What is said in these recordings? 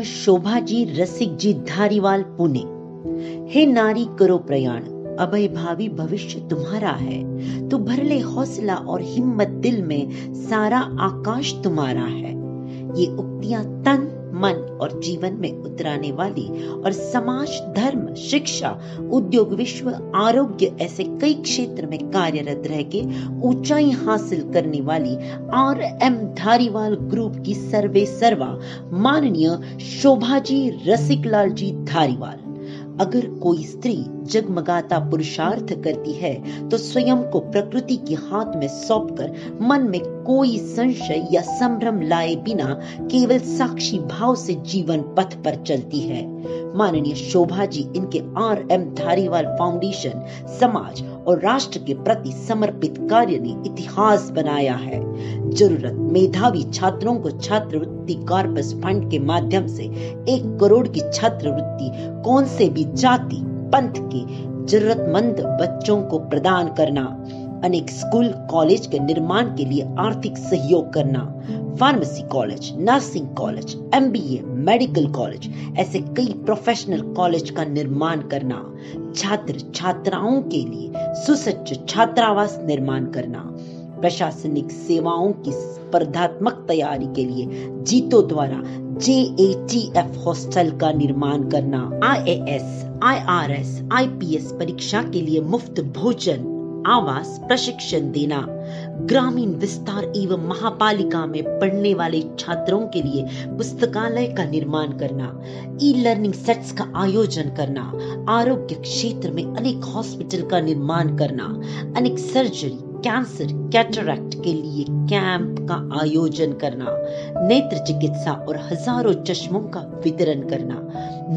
शोभाजी रसिक जी धारीवाल पुणे। हे नारी करो प्रयाण, अभय भावी भविष्य तुम्हारा है। तू भर ले हौसला और हिम्मत, दिल में सारा आकाश तुम्हारा है। ये उक्तियां तन मन और जीवन में उतराने वाली और समाज, धर्म, शिक्षा, उद्योग, विश्व, आरोग्य ऐसे कई क्षेत्र में कार्यरत रह के ऊंचाई हासिल करने वाली RM धारीवाल ग्रुप की सर्वे सर्वा माननीय शोभाजी रसिकलाल जी धारीवाल। अगर कोई स्त्री जगमगाता पुरुषार्थ करती है तो स्वयं को प्रकृति के हाथ में सौंपकर मन में कोई संशय या संभ्रम लाए बिना केवल साक्षी भाव से जीवन पथ पर चलती है। माननीय शोभा जी इनके RM धारीवाल फाउंडेशन समाज और राष्ट्र के प्रति समर्पित कार्य ने इतिहास बनाया है। जरूरत मेधावी छात्रों को छात्रवृत्ति कॉर्पस फंड के माध्यम से 1 करोड़ की छात्रवृत्ति कौन से भी जाति पंथ के जरूरतमंद बच्चों को प्रदान करना, अनेक स्कूल कॉलेज के निर्माण के लिए आर्थिक सहयोग करना, pharmacy college, nursing college, MBA, medical college ऐसे कई प्रोफेशनल कॉलेज का निर्माण करना, छात्र छात्राओं के लिए सुसज्ज छात्रावास निर्माण करना, प्रशासनिक सेवाओं की स्पर्धात्मक तैयारी के लिए जीतो द्वारा JATF हॉस्टल का निर्माण करना, IAS, IRS, IPS परीक्षा के लिए मुफ्त भोजन, आवास, प्रशिक्षण देना, ग्रामीण विस्तार एवं महापालिका में पढ़ने वाले छात्रों के लिए पुस्तकालय का निर्माण करना, E-लर्निंग सेट्स का आयोजन करना, आरोग्य क्षेत्र में अनेक हॉस्पिटल का निर्माण करना, अनेक सर्जरी, कैंसर, कैटरैक्ट के लिए कैंप का आयोजन करना, नेत्र चिकित्सा और हजारों चश्मों का वितरण करना,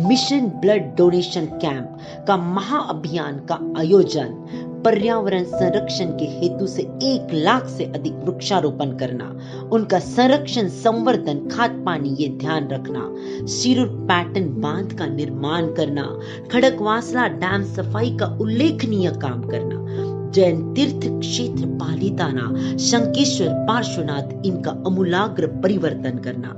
मिशन ब्लड डोनेशन कैंप का महाअभियान का आयोजन, पर्यावरण संरक्षण के हेतु से 1 लाख से अधिक वृक्षारोपण करना, उनका संरक्षण, संवर्धन, खाद पानी ये ध्यान रखना, शिरूर पैटर्न बांध का निर्माण करना, खड़कवासला डैम सफाई का उल्लेखनीय काम करना, जैन तीर्थ क्षेत्र पालीताना, शंकेश्वर, पार्श्वनाथ इनका अमूलाग्र परिवर्तन करना,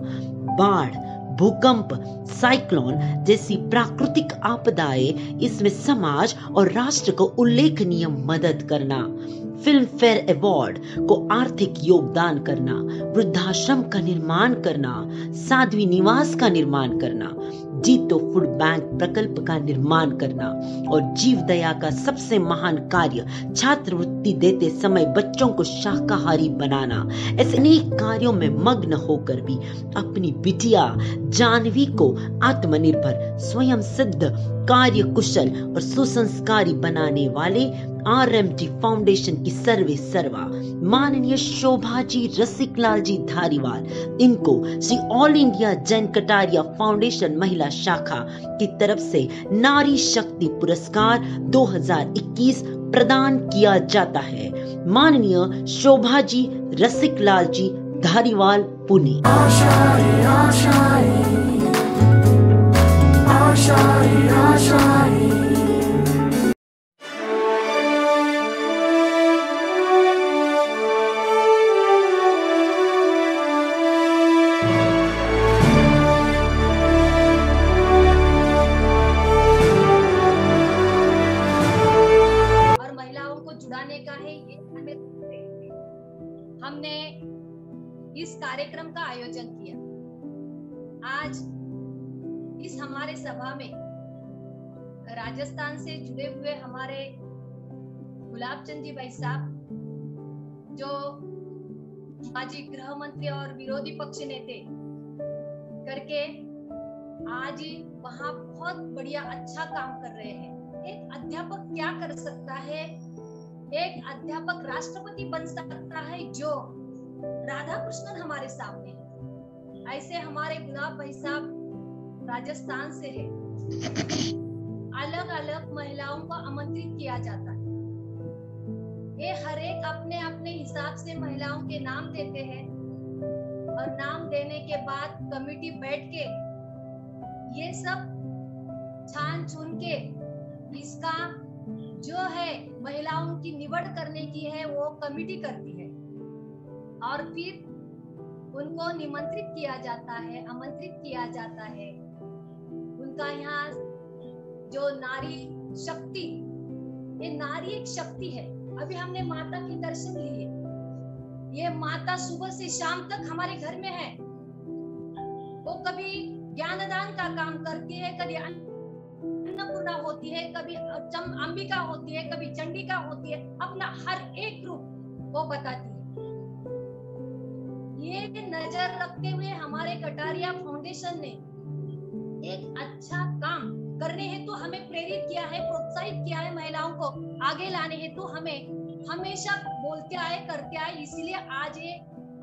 बाढ़, भूकंप, साइक्लोन जैसी प्राकृतिक आपदाएं इसमें समाज और राष्ट्र को उल्लेखनीय मदद करना, फिल्म फेयर अवार्ड को आर्थिक योगदान करना, वृद्धाश्रम का निर्माण करना, साध्वी निवास का निर्माण करना, जीतो फूड बैंक प्रकल्प का निर्माण करना और जीव दया का सबसे महान कार्य छात्रवृत्ति देते समय बच्चों को शाकाहारी बनाना। ऐसे अनेक कार्यों में मग्न होकर भी अपनी बिटिया जानवी को आत्मनिर्भर, स्वयं सिद्ध, कार्य कुशल और सुसंस्कारी बनाने वाले RMT फाउंडेशन की सर्वे सर्वा माननीय शोभाजी रसिकलाल जी धारीवाल, इनको Shri all India Jain Kataria foundation महिला शाखा की तरफ से नारी शक्ति पुरस्कार 2021 प्रदान किया जाता है। माननीय शोभाजी रसिकलाल जी धारीवाल पुणे। हमने इस कार्यक्रम का आयोजन किया। आज इस हमारे सभा में राजस्थान से जुड़े हुए हमारे गुलाबचंद जी भाई साहब, जो माजी गृह मंत्री और विरोधी पक्ष नेते करके आज वहां बहुत बढ़िया अच्छा काम कर रहे हैं। एक अध्यापक क्या कर सकता है? एक अध्यापक राष्ट्रपति बन सकता है जो राधा कृष्णन हमारे सामने है। ऐसे हमारे गुलाब भाई साहब राजस्थान से है। अलग अलग महिलाओं को आमंत्रित किया जाता है। ये हर एक अपने अपने हिसाब से महिलाओं के नाम देते हैं और नाम देने के बाद कमेटी बैठ के ये सब छान छून के इसका जो है महिलाओं की निवड करने की है वो कमेटी करती है और फिर उनको निमंत्रित किया जाता है, आमंत्रित किया जाता है उनका यहाँ जो नारी शक्ति, ये नारी एक शक्ति है। अभी हमने माता के दर्शन लिए, ये माता सुबह से शाम तक हमारे घर में है। वो कभी ज्ञानदान का काम करती है, कभी अन्नपूर्णा होती है, कभी अंबिका होती है, कभी चंडिका होती है, अपना हर एक रूप वो बताती है। ये नजर रखते हुए हमारे कटारिया फाउंडेशन ने एक अच्छा काम करने हेतु हमें प्रेरित किया है, प्रोत्साहित किया है, महिलाओं को आगे लाने हेतु हमें हमेशा बोलते आए, करते आए। इसलिए आज ये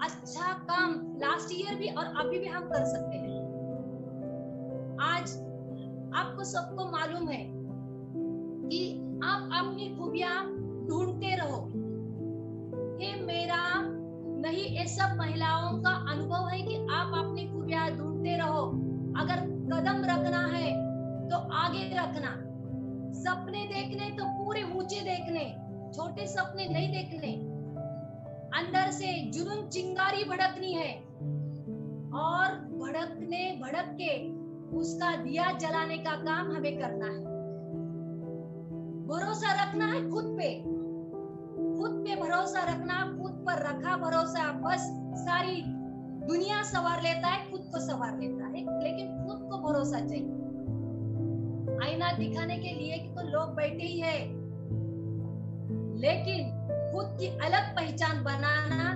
अच्छा काम लास्ट ईयर भी और अभी भी हम कर सकते हैं। आज आपको सबको मालूम है कि आप अपनी खूबियां ढूंढते रहो। ये मेरा नहीं, ये सब महिलाओं का अनुभव है कि आप अपनी खूबियां ढूंढते रहो। अगर कदम रखना है तो आगे रखना, सपने देखने तो पूरे ऊंचे देखने, छोटे सपने नहीं देखने। अंदर से जुनून चिंगारी भड़कनी है और भड़क के उसका दिया जलाने का काम हमें करना है। भरोसा रखना है खुद पे भरोसा रखना। खुद पर रखा भरोसा, बस सारी दुनिया संवार लेता है, खुद को संवार लेता है, लेकिन खुद को भरोसा चाहिए। आईना दिखाने के लिए तो लोग बैठे ही है, लेकिन खुद की अलग पहचान बनाना,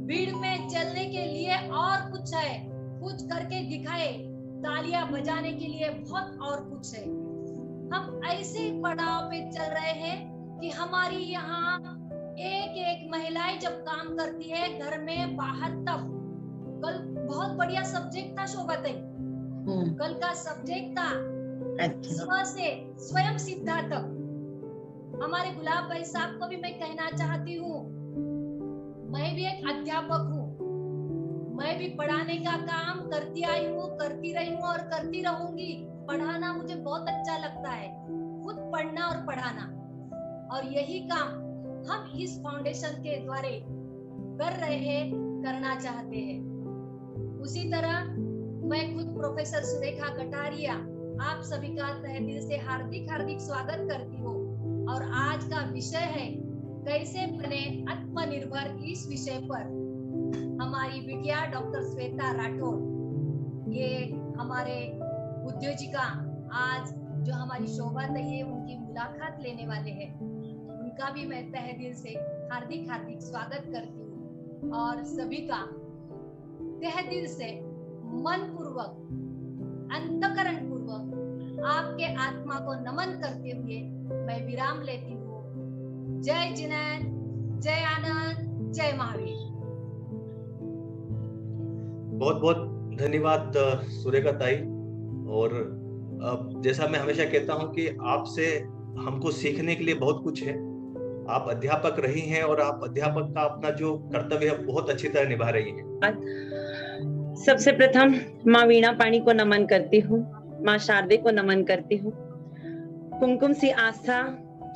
भीड़ में चलने के लिए और कुछ है, कुछ करके दिखाए, तालियां बजाने के लिए बहुत और कुछ है। हम ऐसे पड़ाव पे चल रहे हैं कि हमारी यहाँ एक एक महिलाएं जब काम करती है घर में बाहर, तब कल बहुत बढ़िया सब्जेक्ट था शोभा ताई, कल का सब्जेक्ट था स्व से स्वयं सिद्धा तक। हमारे गुलाब भाई साहब को भी मैं कहना चाहती हूँ, मैं भी एक अध्यापक हूँ, मैं भी पढ़ाने का काम करती आई हूँ, करती रही हूँ और करती रहूंगी। पढ़ाना मुझे बहुत अच्छा लगता है, खुद पढ़ना और पढ़ाना, और यही काम हम इस फाउंडेशन के द्वारा कर रहे हैं, करना चाहते हैं। उसी तरह मैं खुद प्रोफेसर सुरेखा कटारिया आप सभी का तहे दिल से हार्दिक हार्दिक स्वागत करती हूँ। और आज का विषय है कैसे बने आत्मनिर्भर। इस विषय पर हमारी बिटिया डॉक्टर श्वेता राठौर, ये हमारे उद्योजिका, आज जो हमारी शोभा ताई है उनकी मुलाकात लेने वाले हैं, उनका भी मैं तहे दिल से हार्दिक हार्दिक स्वागत करती हूँ। और सभी का तहे दिल से मन पूर्वक, अंतकरण पूर्वक आपके आत्मा को नमन करते हुए मैं विराम लेती हूँ। जय जिनेन्द्र, जय आनंद, जय महावीर। बहुत बहुत धन्यवाद सुरेखा ताई। और जैसा मैं हमेशा कहता हूं कि आपसे हमको सीखने के लिए बहुत कुछ है। आप अध्यापक रही हैं और आप अध्यापक का अपना जो कर्तव्य है बहुत अच्छी तरह निभा रही हैं। सबसे प्रथम माँ वीणा पाणी को नमन करती हूँ, माँ शारदे को नमन करती हूँ। कुमकुम सी आस्था,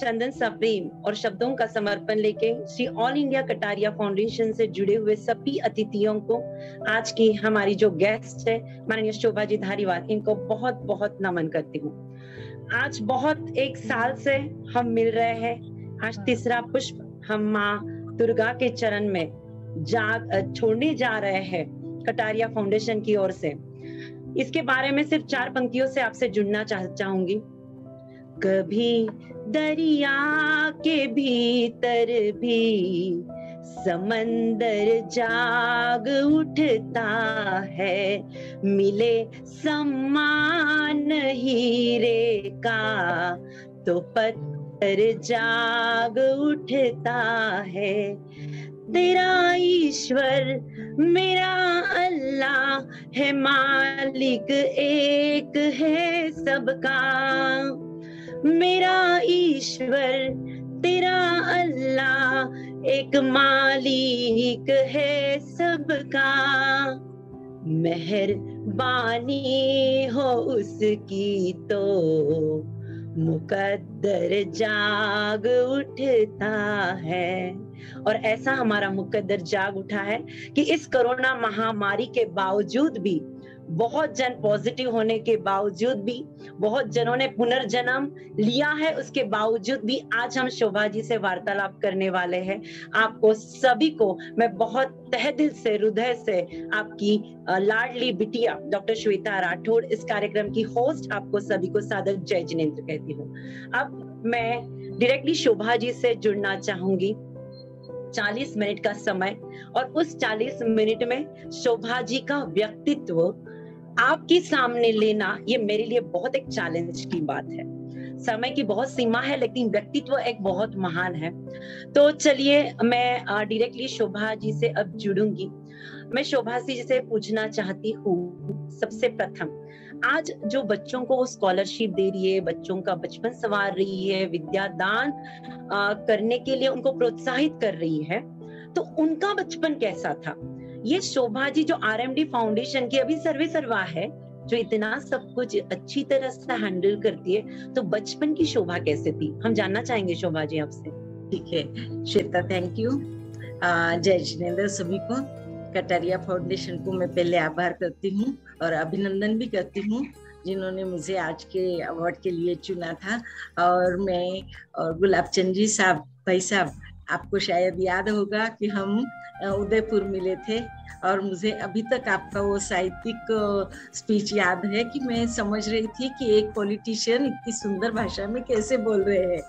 चंदन सा प्रेम और शब्दों का समर्पण लेके Shri all India Kataria foundation से जुड़े हुए सभी अतिथियों को, आज की हमारी जो गेस्ट है माननीय शोभा जी धारीवाल, इनको बहुत बहुत नमन करती हूँ। आज बहुत एक साल से हम मिल रहे हैं। आज तीसरा पुष्प हम माँ दुर्गा के चरण में छोड़ने जा रहे हैं कटारिया फाउंडेशन की ओर से। इसके बारे में सिर्फ 4 पंक्तियों से आपसे जुड़ना चाहूंगी। कभी दरिया के भीतर भी समंदर जाग उठता है, मिले सम्मान हीरे का तो पत्थर जाग उठता है। तेरा ईश्वर मेरा अल्लाह है, मालिक एक है सबका। मेरा ईश्वर तेरा अल्लाह एक मालिक है सबका। मेहरबानी हो उसकी तो मुकद्दर जाग उठता है। और ऐसा हमारा मुकद्दर जाग उठा है कि इस कोरोना महामारी के बावजूद भी बहुत जन पॉजिटिव होने के बावजूद भी, बहुत जनों ने पुनर्जन्म लिया है उसके बावजूद भी आज हम शोभा जी से वार्तालाप करने वाले हैं। आपको सभी को मैं बहुत तहे दिल से, हृदय से आपकी लाडली बिटिया डॉक्टर श्वेता राठौड़, इस कार्यक्रम की होस्ट, आपको सभी को सादर जय जिनेंद्र कहती हूँ। अब मैं डायरेक्टली शोभा जी से जुड़ना चाहूंगी। 40 मिनट का समय, और उस 40 मिनट में शोभा जी का व्यक्तित्व आपके सामने लेना, ये मेरे लिए बहुत एक चैलेंज की बात है। समय की बहुत सीमा है, लेकिन व्यक्तित्व एक बहुत महान है। तो चलिए मैं डायरेक्टली शोभा जी से अब जुड़ूंगी। मैं शोभा जी से पूछना चाहती हूँ, सबसे प्रथम, आज जो बच्चों को स्कॉलरशिप दे रही है, बच्चों का बचपन संवार रही है, विद्यादान करने के लिए उनको प्रोत्साहित कर रही है, तो उनका बचपन कैसा था? ये शोभा जी जो RMD फाउंडेशन की अभी सर्वा है, जो इतना सब कुछ अच्छी तरह से हैंडल करती है, तो बचपन की शोभा कैसे थी, हम जानना चाहेंगे शोभा जी आपसे। ठीक है श्वेता, थैंक यू। जय जिनेंद्र सभी को। कटारिया फाउंडेशन को मैं पहले आभार करती हूँ और अभिनंदन भी करती हूँ जिन्होंने मुझे आज के अवार्ड के लिए चुना था। और मैं और गुलाब चंद जी साहब, भाई साहब, आपको शायद याद होगा कि हम उदयपुर मिले थे और मुझे अभी तक आपका वो साहित्यिक स्पीच याद है कि मैं समझ रही थी कि एक पॉलिटिशियन इतनी सुंदर भाषा में कैसे बोल रहे हैं।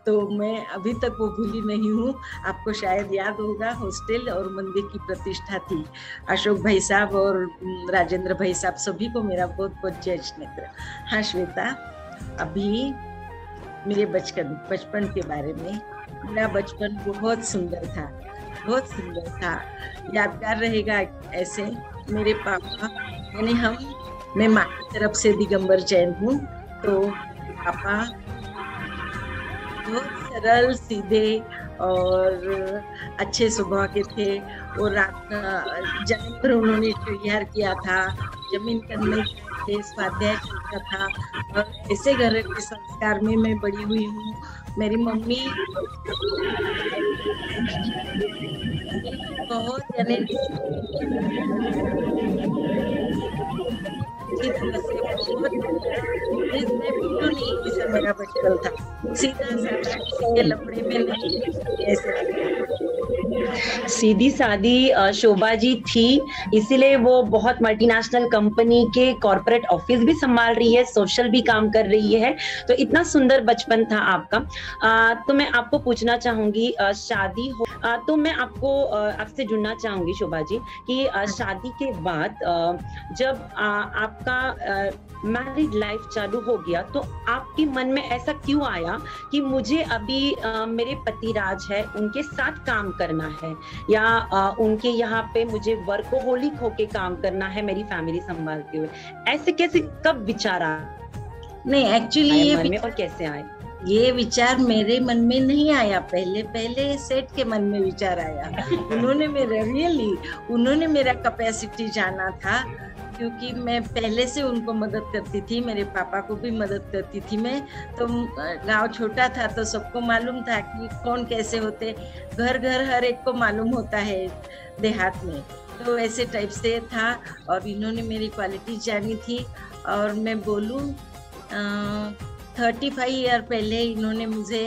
तो मैं अभी तक वो भूली नहीं हूँ। आपको शायद याद होगा, हॉस्टल और मंदिर की प्रतिष्ठा थी। अशोक भाई साहब और राजेंद्र भाई साहब, सभी को मेरा बहुत बहुत जय जिनेंद्र। हाँ श्वेता, अभी मेरे बचपन के बारे में, मेरा बचपन बहुत सुंदर था, बहुत सुंदर था, यादगार रहेगा। ऐसे मेरे पापा, मैं माँ की तरफ से दिगंबर जैन हूँ, तो पापा बहुत सरल सीधे और अच्छे स्वभाव के थे। और रात जमीन पर उन्होंने तैयार किया था, जमीन करने के स्वाध्याय चलता था, और ऐसे घर के संस्कार में मैं बड़ी हुई हूँ। मेरी मम्मी बहुत मेरा बचपन था, सीधा लपड़े में नहीं, सीधी सादी शोभा जी थी, इसीलिए वो बहुत मल्टीनेशनल कंपनी के कॉर्पोरेट ऑफिस भी संभाल रही है, सोशल भी काम कर रही है। तो इतना सुंदर बचपन था आपका। तो मैं आपको पूछना चाहूंगी, शादी हो तो मैं आपसे जुड़ना चाहूंगी शोभा जी कि शादी के बाद जब आपका मैरिड लाइफ चालू हो गया, तो आपके मन में ऐसा क्यों आया कि मुझे अभी मेरे पति राज है, उनके साथ काम करना है, या उनके यहाँ पे मुझे वर्कोहोलिक होके काम करना है मेरी फैमिली संभालते हुए? ऐसे कैसे, कब विचार आया? नहीं, एक्चुअली ये मन में और कैसे आए? ये विचार मेरे मन में नहीं आया, पहले सेठ के मन में विचार आया। उन्होंने मेरा कैपेसिटी जाना था, क्योंकि मैं पहले से उनको मदद करती थी, मेरे पापा को भी मदद करती थी मैं। तो गांव छोटा था तो सबको मालूम था कि कौन कैसे होते, घर घर हर एक को मालूम होता है देहात में, तो ऐसे टाइप से था। और इन्होंने मेरी क्वालिटी जानी थी। और मैं बोलूँ 35 ईयर पहले इन्होंने मुझे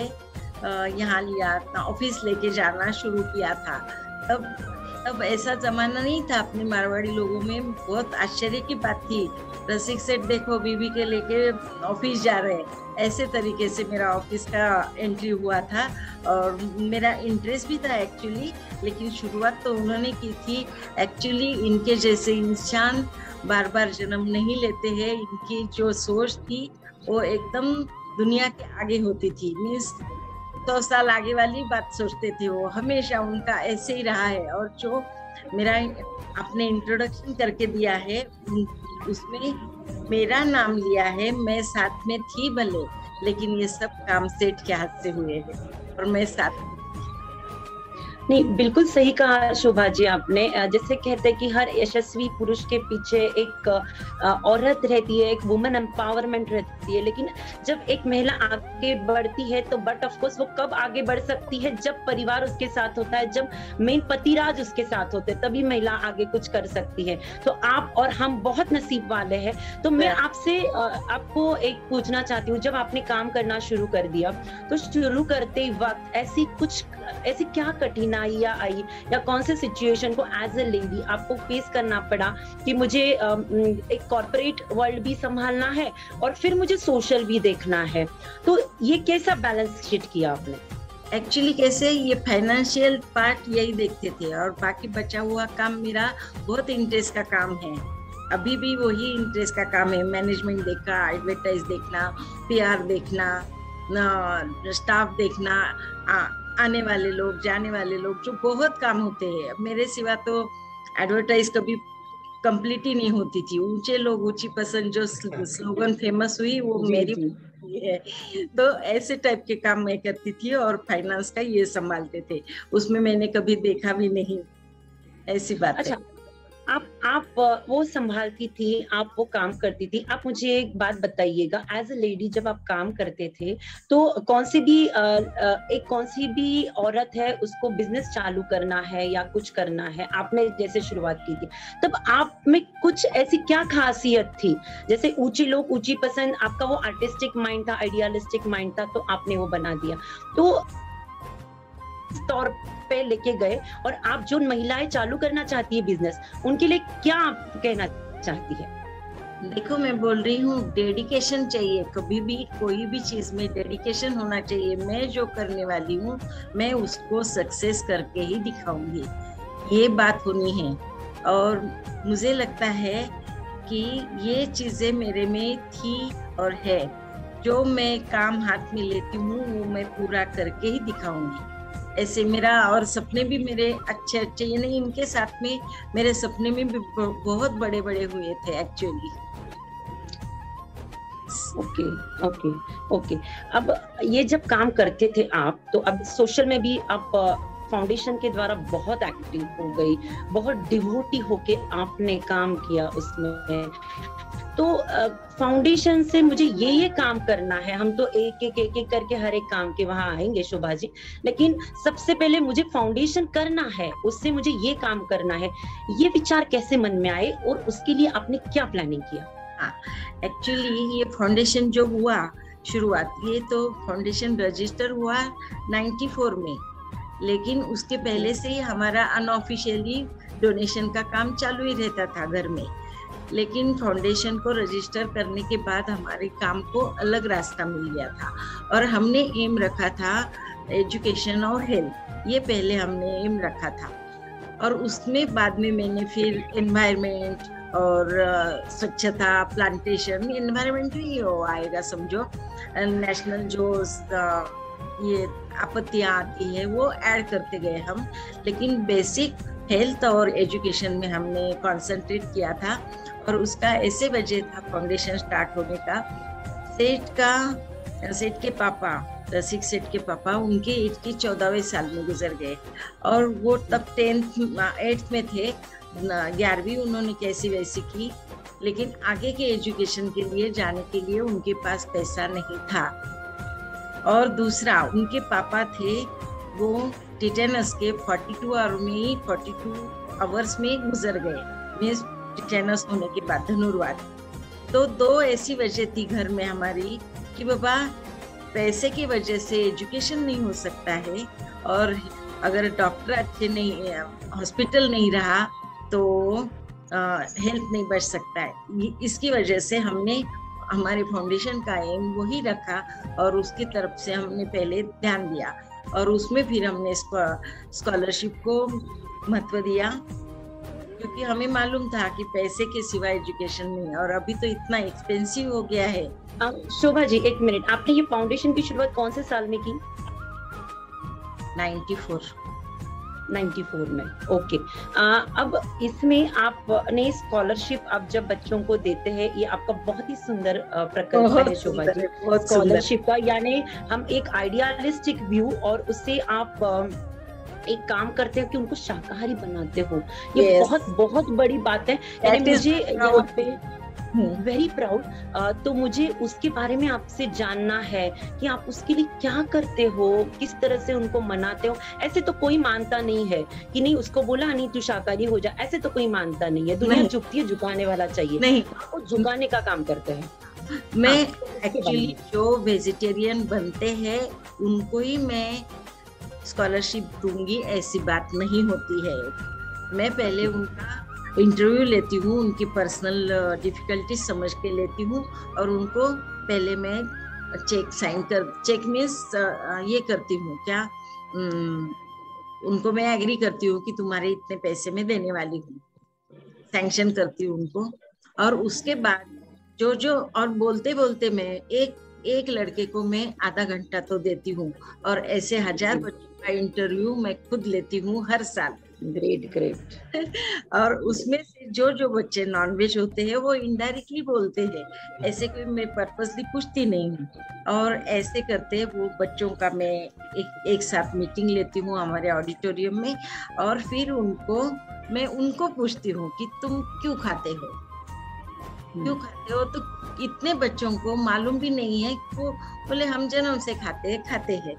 यहाँ लिया, ऑफिस लेके जाना शुरू किया था। तब ऐसा जमाना नहीं था अपने मारवाड़ी लोगों में, बहुत आश्चर्य की बात थी। रसिक सेठ देखो बीवी के लेके ऑफिस जा रहे हैं, ऐसे तरीके से मेरा ऑफिस का एंट्री हुआ था। और मेरा इंटरेस्ट भी था एक्चुअली, लेकिन शुरुआत तो उन्होंने की थी। एक्चुअली इनके जैसे इंसान बार बार जन्म नहीं लेते हैं। इनकी जो सोच थी वो एकदम दुनिया के आगे होती थी, मीन्स 100 साल आगे वाली बात सोचते थे वो, हमेशा उनका ऐसे ही रहा है। और जो मेरा आपने इंट्रोडक्शन करके दिया है उसमें मेरा नाम लिया है, मैं साथ में थी भले, लेकिन ये सब काम सेठ के हाथ से हुए हैं और मैं साथ। नहीं, बिल्कुल सही कहा शोभा जी आपने। जैसे कहते हैं कि हर यशस्वी पुरुष के पीछे एक औरत रहती है, एक वुमेन एम्पावरमेंट रहती है, लेकिन जब एक महिला आगे बढ़ती है तो बट ऑफ कोर्स वो कब आगे बढ़ सकती है, जब परिवार उसके साथ होता है, जब मेन पतिराज उसके साथ होते हैं, तभी महिला आगे कुछ कर सकती है। तो आप और हम बहुत नसीब वाले हैं। तो मैं आपसे आपको एक पूछना चाहती हूँ, जब आपने काम करना शुरू कर दिया तो शुरू करते वक्त ऐसी क्या कठिनाइयां आई या कौन से सिचुएशन को एज ए लेडी आपको फेस करना पड़ा कि मुझे एक कॉर्पोरेट वर्ल्ड भी संभालना है और फिर मुझे सोशल भी देखना है, तो ये कैसा बैलेंस शीट किया आपने? एक्चुअली कैसे, ये फाइनेंशियल पार्ट यही देखते थे और बाकी बचा हुआ काम मेरा बहुत इंटरेस्ट का काम है, अभी भी वही इंटरेस्ट का काम है। मैनेजमेंट देखना, एडवर्टाइज देखना, पीआर देखना, स्टाफ देखना, आने वाले लोग, जाने वाले लोग, जो बहुत काम होते हैं। मेरे सिवा तो एडवर्टाइज कभी कंप्लीट ही नहीं होती थी। ऊंचे लोग ऊंची पसंद जो स्लोगन फेमस हुई वो मेरी है। तो ऐसे टाइप के काम मैं करती थी और फाइनेंस का ये संभालते थे, उसमें मैंने कभी देखा भी नहीं, ऐसी बात अच्छा, है। आप वो संभालती थी, आप वो काम करती थी। आप मुझे एक बात बताइएगा, एज ए लेडी जब आप काम करते थे तो कौन सी भी औरत है उसको बिजनेस चालू करना है या कुछ करना है, आपने जैसे शुरुआत की थी, तब आप में कुछ ऐसी क्या खासियत थी? जैसे ऊंचे लोग ऊंची पसंद, आपका वो आर्टिस्टिक माइंड था, आइडियलिस्टिक माइंड था, तो आपने वो बना दिया। तो तौर पे लेके गए और आप जो महिलाएं चालू करना चाहती है बिजनेस, उनके लिए क्या आप कहना चाहती है? देखो, मैं बोल रही हूँ, डेडिकेशन चाहिए। कभी भी कोई भी चीज में डेडिकेशन होना चाहिए। मैं जो करने वाली हूँ मैं उसको सक्सेस करके ही दिखाऊंगी, ये बात होनी है। और मुझे लगता है कि ये चीजें मेरे में थी और है। जो मैं काम हाथ में लेती हूँ वो मैं पूरा करके ही दिखाऊंगी। ऐसे मेरा और सपने भी मेरे अच्छे ये नहीं, इनके साथ में मेरे सपने में भी बहुत बड़े बड़े हुए थे एक्चुअली। ओके। अब ये जब काम करते थे आप, तो अब सोशल में भी आप फाउंडेशन के द्वारा बहुत एक्टिव हो गई, बहुत डिवोटी होके आपने काम किया उसमें। तो फाउंडेशन से मुझे ये काम करना है, हम तो एक करके हर एक काम के वहां आएंगे शोभा जी, लेकिन सबसे पहले मुझे फाउंडेशन करना है, उससे मुझे ये काम करना है, ये विचार कैसे मन में आए और उसके लिए आपने क्या प्लानिंग किया? एक्चुअली ये फाउंडेशन जो हुआ शुरुआत, ये तो फाउंडेशन रजिस्टर हुआ 94 में, लेकिन उसके पहले से ही हमारा अनऑफिशियली डोनेशन का काम चालू ही रहता था घर में। लेकिन फाउंडेशन को रजिस्टर करने के बाद हमारे काम को अलग रास्ता मिल गया था और हमने एम रखा था एजुकेशन और हेल्थ, ये पहले हमने एम रखा था। और उसमें बाद में मैंने फिर एनवायरनमेंट और स्वच्छता, प्लांटेशन, एनवायरनमेंट ही आएगा समझो, नेशनल जो ये आपत्तियां आती है वो ऐड करते गए हम। लेकिन बेसिक हेल्थ और एजुकेशन में हमने कंसंट्रेट किया था और उसका ऐसे वजह था फाउंडेशन स्टार्ट होने का। सेठ के पापा, रसिक सेठ के पापा, उनके एज की 14वें साल में गुजर गए और वो तब 8th में थे, 11वीं उन्होंने कैसी वैसी की, लेकिन आगे के एजुकेशन के लिए जाने के लिए उनके पास पैसा नहीं था। और दूसरा, उनके पापा थे वो टिटेनस के 42 आवर्स में गुजर गए, टिटेनस होने के बाद, धनुर्वात। तो 2 ऐसी वजह थी घर में हमारी कि बाबा पैसे की वजह से एजुकेशन नहीं हो सकता है और अगर डॉक्टर अच्छे नहीं, हॉस्पिटल नहीं रहा तो हेल्थ नहीं बच सकता है। इसकी वजह से हमने हमारे फाउंडेशन का एम वही रखा और उसकी तरफ से हमने पहले ध्यान दिया और उसमें फिर हमने स्कॉलरशिप को महत्व दिया, क्योंकि हमें मालूम था कि पैसे के सिवा एजुकेशन नहीं, और अभी तो इतना एक्सपेंसिव हो गया है। शोभा जी, 1 मिनट, आपने ये फाउंडेशन की शुरुआत कौन से साल में की? 94 में। ओके। अब इसमें आपने स्कॉलरशिप आप जब बच्चों को देते हैं, ये आपका बहुत ही सुंदर प्रकल्प है शोभा जी, स्कॉलरशिप का, यानी हम एक आइडियलिस्टिक व्यू और उससे आप एक काम करते हो कि उनको शाकाहारी बनाते हो, ये बहुत बहुत बड़ी बात है। मुझे यहाँ पे वेरी प्राउड। तो मुझे उसके बारे में आपसे जानना है कि आप उसके लिए क्या करते हो, किस तरह से उनको मनाते हो। ऐसे तो कोई मानता नहीं है कि नहीं उसको बोला नहीं तू शाकाहारी हो जा, ऐसे तो कोई मानता नहीं है। दुनिया झुकती है, झुकाने वाला चाहिए, नहीं वो झुकाने का काम करते हैं। मैं एक्चुअली जो वेजिटेरियन बनते हैं उनको ही मैं स्कॉलरशिप दूंगी, ऐसी बात नहीं होती है। मैं पहले उनका इंटरव्यू लेती हूँ, उनकी पर्सनल डिफिकल्टी समझ के लेती हूँ और उनको पहले मैं चेक मीन्स ये करती हूँ क्या, उनको मैं एग्री करती हूँ कि तुम्हारे इतने पैसे में देने वाली हूँ, सैंक्शन करती हूँ उनको। और उसके बाद जो और बोलते बोलते मैं एक लड़के को मैं आधा घंटा तो देती हूँ, और ऐसे 1000 बच्चों का इंटरव्यू मैं खुद लेती हूँ हर साल। ग्रेट। और उसमें से जो बच्चे नॉनवेज होते हैं वो इनडायरेक्टली बोलते हैं, ऐसे कोई मैं पर्पसली पूछती नहीं हूँ। और ऐसे करते वो बच्चों का मैं एक साथ मीटिंग लेती हूँ हमारे ऑडिटोरियम में, और फिर मैं उनको पूछती हूँ कि तुम क्यों खाते हो, क्यों खाते हो। तो इतने बच्चों को मालूम भी नहीं है, वो बोले हम जन्म से खाते हैं,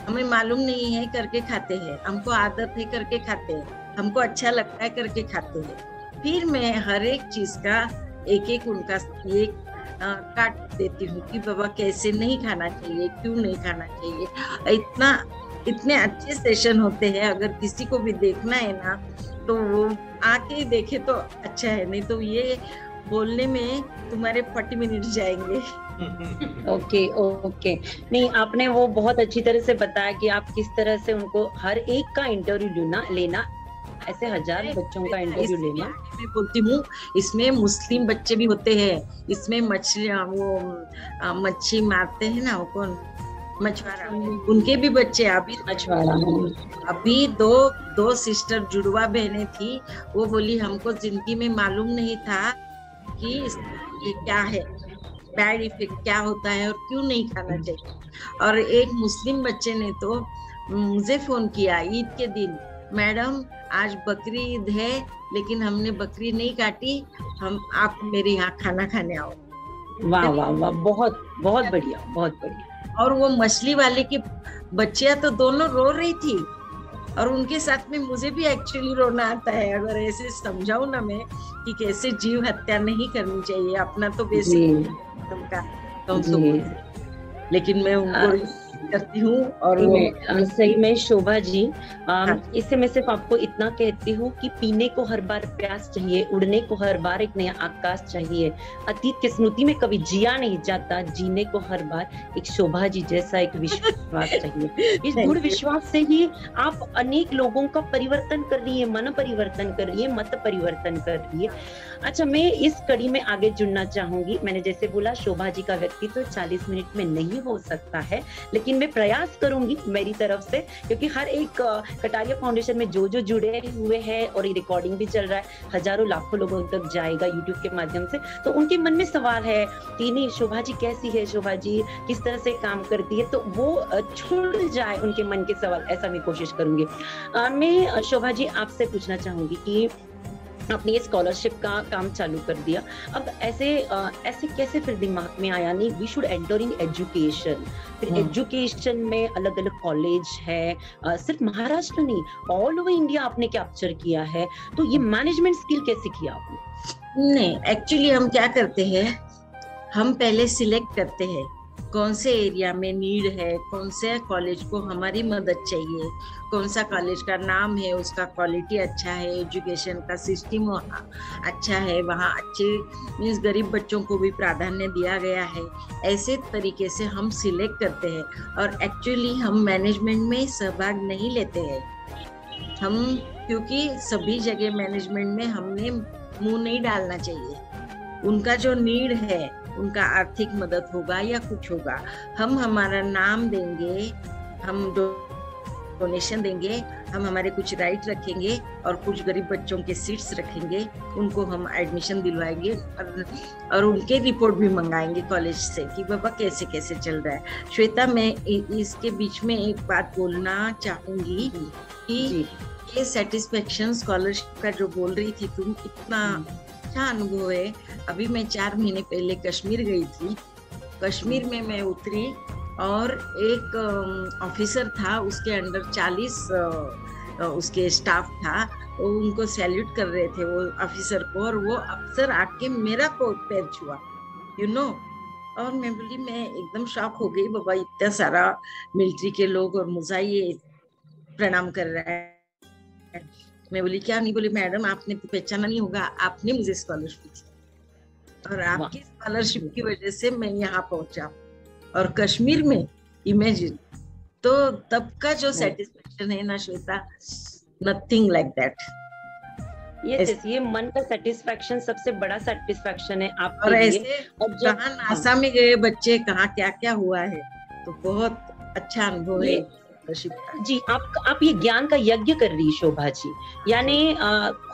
हमें मालूम नहीं है करके खाते हैं, हमको आदत है करके खाते हैं, हमको अच्छा लगता है करके खाते हैं। फिर मैं हर एक चीज का एक उनका काट देती हूँ कि बाबा कैसे नहीं खाना चाहिए, क्यों नहीं खाना चाहिए। इतने अच्छे सेशन होते हैं, अगर किसी को भी देखना है ना तो वो आके देखे तो अच्छा है, नहीं तो ये बोलने में तुम्हारे 40 मिनट जाएंगे। ओके। नहीं, आपने वो बहुत अच्छी तरह से बताया कि आप किस तरह से उनको हर एक का इंटरव्यू लेना, ऐसे 1000 बच्चों का इंटरव्यू लेना। मैं बोलती हूँ इसमें मुस्लिम बच्चे भी होते हैं, इसमें मच्छी मारते हैं ना, वो कौन, मछुआरा, उनके भी बच्चे अभी दो सिस्टर जुड़वा बहनें थी, वो बोली हमको जिंदगी में मालूम नहीं था कि ये क्या है, बैड इफेक्ट क्या होता है और क्यों नहीं खाना चाहिए। और एक मुस्लिम बच्चे ने तो मुझे फोन किया ईद के दिन, मैडम आज बकरी ईद है लेकिन हमने बकरी नहीं काटी, आप मेरे यहाँ खाना खाने आओ। वाह वाह वाह, बहुत बहुत बढ़िया, बहुत बढ़िया। और वो मछली वाले की बच्चियां तो दोनों रो रही थी, और उनके साथ में मुझे भी एक्चुअली रोना आता है अगर ऐसे समझाऊं ना मैं कि कैसे जीव हत्या नहीं करनी चाहिए, अपना तो बेसिक लेकिन मैं उनको करती हूँ। और सही में शोभा जी, इससे मैं सिर्फ आपको इतना कहती हूँ कि पीने को हर बार प्यास चाहिए, उड़ने को हर बार एक नया आकाश चाहिए, अतीत की स्मृति में कभी जिया नहीं जाता, जीने को हर बार एक शोभा जी जैसा एक विश्वास चाहिए। इस दृढ़ विश्वास से ही आप अनेक लोगों का परिवर्तन कर रही है, मन परिवर्तन कर रही है, मत परिवर्तन कर रही है। अच्छा, मैं इस कड़ी में आगे जुड़ना चाहूंगी। मैंने जैसे बोला शोभा जी का व्यक्तित्व तो 40 मिनट में नहीं हो सकता है, लेकिन मैं प्रयास करूंगी मेरी तरफ से, क्योंकि हर एक कटारिया फाउंडेशन में जो जुड़े हुए हैं और ये रिकॉर्डिंग भी चल रहा है, हजारों लाखों लोगों तक जाएगा यूट्यूब के माध्यम से, तो उनके मन में सवाल है कि नहीं शोभा जी कैसी है, शोभा जी किस तरह से काम करती है, तो वो छुड़ जाए उनके मन के सवाल, ऐसा मैं कोशिश करूंगी। मैं शोभा जी आपसे पूछना चाहूंगी कि आपने ये स्कॉलरशिप का काम चालू कर दिया, अब ऐसे कैसे फिर दिमाग में आया नहीं we should enter in education, फिर एजुकेशन में अलग अलग कॉलेज है, सिर्फ महाराष्ट्र नहीं ऑल ओवर इंडिया आपने कैप्चर किया है, तो ये मैनेजमेंट स्किल कैसे किया आपने? नहीं, एक्चुअली हम क्या करते हैं, हम पहले सिलेक्ट करते हैं कौन से एरिया में नीड है, कौन से कॉलेज को हमारी मदद चाहिए, कौन सा कॉलेज का नाम है, उसका क्वालिटी अच्छा है, एजुकेशन का सिस्टम अच्छा है, वहाँ अच्छे मीन्स गरीब बच्चों को भी प्राधान्य दिया गया है, ऐसे तरीके से हम सिलेक्ट करते हैं। और एक्चुअली हम मैनेजमेंट में सहभाग नहीं लेते हैं हम, क्योंकि सभी जगह मैनेजमेंट में हमने मुंह नहीं डालना चाहिए। उनका जो नीड है, उनका आर्थिक मदद होगा या कुछ होगा, हम हमारा नाम देंगे, हम डोनेशन देंगे, हम हमारे कुछ राइट रखेंगे और कुछ गरीब बच्चों के सीट्स रखेंगे, उनको हम एडमिशन दिलवाएंगे और उनके रिपोर्ट भी मंगाएंगे कॉलेज से कि बाबा कैसे कैसे चल रहा है। श्वेता, मैं इसके बीच में एक बात बोलना चाहूंगी कि ये सेटिस्फेक्शन स्कॉलरशिप का जो बोल रही थी तुम, इतना अच्छा अनुभव है। अभी मैं 4 महीने पहले कश्मीर गई थी। कश्मीर में मैं उतरी और एक ऑफिसर था, उसके अंडर 40 उसके स्टाफ था, वो उनको सैल्यूट कर रहे थे वो ऑफिसर को, और वो अफसर आके मेरा पैर छुआ, यू नो। और मैं बोली, मैं एकदम शॉक हो गई, बाबा इतना सारा मिलिट्री के लोग और मुझे ये प्रणाम कर रहा है। मैं बोली क्या नहीं, बोली मैडम आपने तो पहचाना नहीं होगा, आपने मुझे स्कॉलरशिप दी और आपकी स्कॉलरशिप की वजह से मैं यहाँ पहुंचा। और कश्मीर में इमेजिन, तो तब का जो सेटिस्फेक्शन है ना श्वेता, नथिंग लाइक दैट। ये मन का सेटिस्फेक्शन सबसे बड़ा सेटिस्फेक्शन है आपके और लिए। ऐसे और जहाँ नासा में गए बच्चे, कहाँ क्या क्या हुआ है, तो बहुत अच्छा अनुभव है। जी, आप ये ज्ञान का यज्ञ कर रही शोभा जी, यानी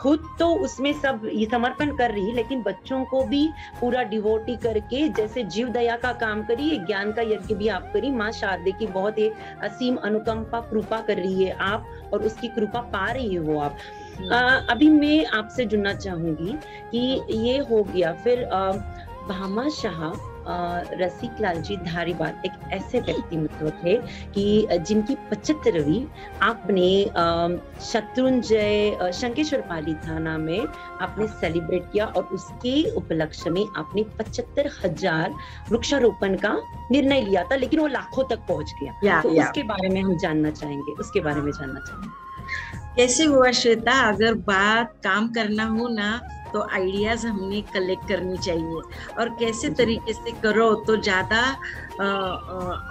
खुद तो उसमें सब ये समर्पण कर रही, लेकिन बच्चों को भी पूरा डिवोटी करके जैसे जीव दया का काम करी, ये ज्ञान का यज्ञ भी आप करी। माँ शारदे की बहुत ही असीम अनुकंपा कृपा कर रही है आप, और उसकी कृपा पा रही हो आप। अभी मैं आपसे जुड़ना चाहूंगी कि ये हो गया, फिर भामा शाह रसिक लाल जी धारीवाल एक ऐसे व्यक्तित्व थे कि जिनकी 75वीं आपने शत्रुंजय शंकेश्वर पाली थाना में आपने सेलिब्रेट किया, और उसके उपलक्ष्य में आपने 75,000 वृक्षारोपण का निर्णय लिया था, लेकिन वो लाखों तक पहुंच गया। तो उसके बारे में हम जानना चाहेंगे, उसके बारे में जानना चाहेंगे। कैसे हुआ श्वेता? अगर बात काम करना हो ना, तो आइडियाज हमने कलेक्ट करनी चाहिए, और कैसे तरीके से करो तो ज्यादा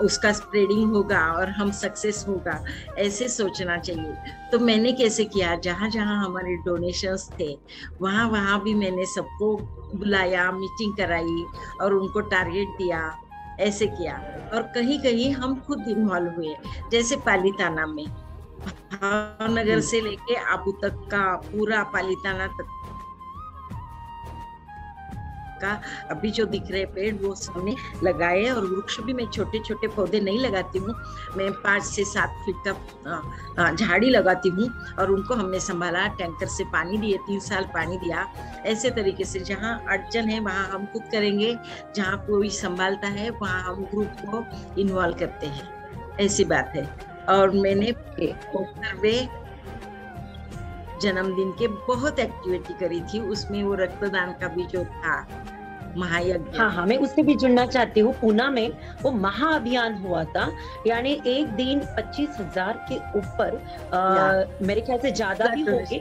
उसका स्प्रेडिंग होगा और हम सक्सेस होगा, ऐसे सोचना चाहिए। तो मैंने कैसे किया, जहाँ जहाँ हमारे डोनेशंस थे वहाँ भी मैंने सबको बुलाया, मीटिंग कराई और उनको टारगेट दिया, ऐसे किया। और कहीं कहीं हम खुद इन्वॉल्व हुए, जैसे पालीताना में, भावनगर से लेके आबू तक का पूरा पालीताना तक का अभी जो दिख रहे पेड़ वो सबने लगाए। और वृक्ष भी मैं छोटे छोटे पौधे नहीं लगाती हूँ, मैं 5 से 7 फीट का झाड़ी लगाती हूँ, और उनको हमने संभाला, टैंकर से पानी दिए, 3 साल पानी दिया। ऐसे तरीके से जहाँ अड़चन है वहाँ हम खुद करेंगे, जहाँ कोई संभालता है वहाँ हम ग्रुप को इन्वॉल्व करते हैं, ऐसी बात है। और मैंने जन्मदिन के बहुत एक्टिविटी करी थी, उसमें वो रक्तदान का भी जो था महायज्ञ। हाँ, मैं उससे भी जुड़ना चाहती हूँ। पूना में वो महाअभियान हुआ था, यानी एक दिन 25,000 के ऊपर मेरे ख्याल से ज्यादा भी होंगे,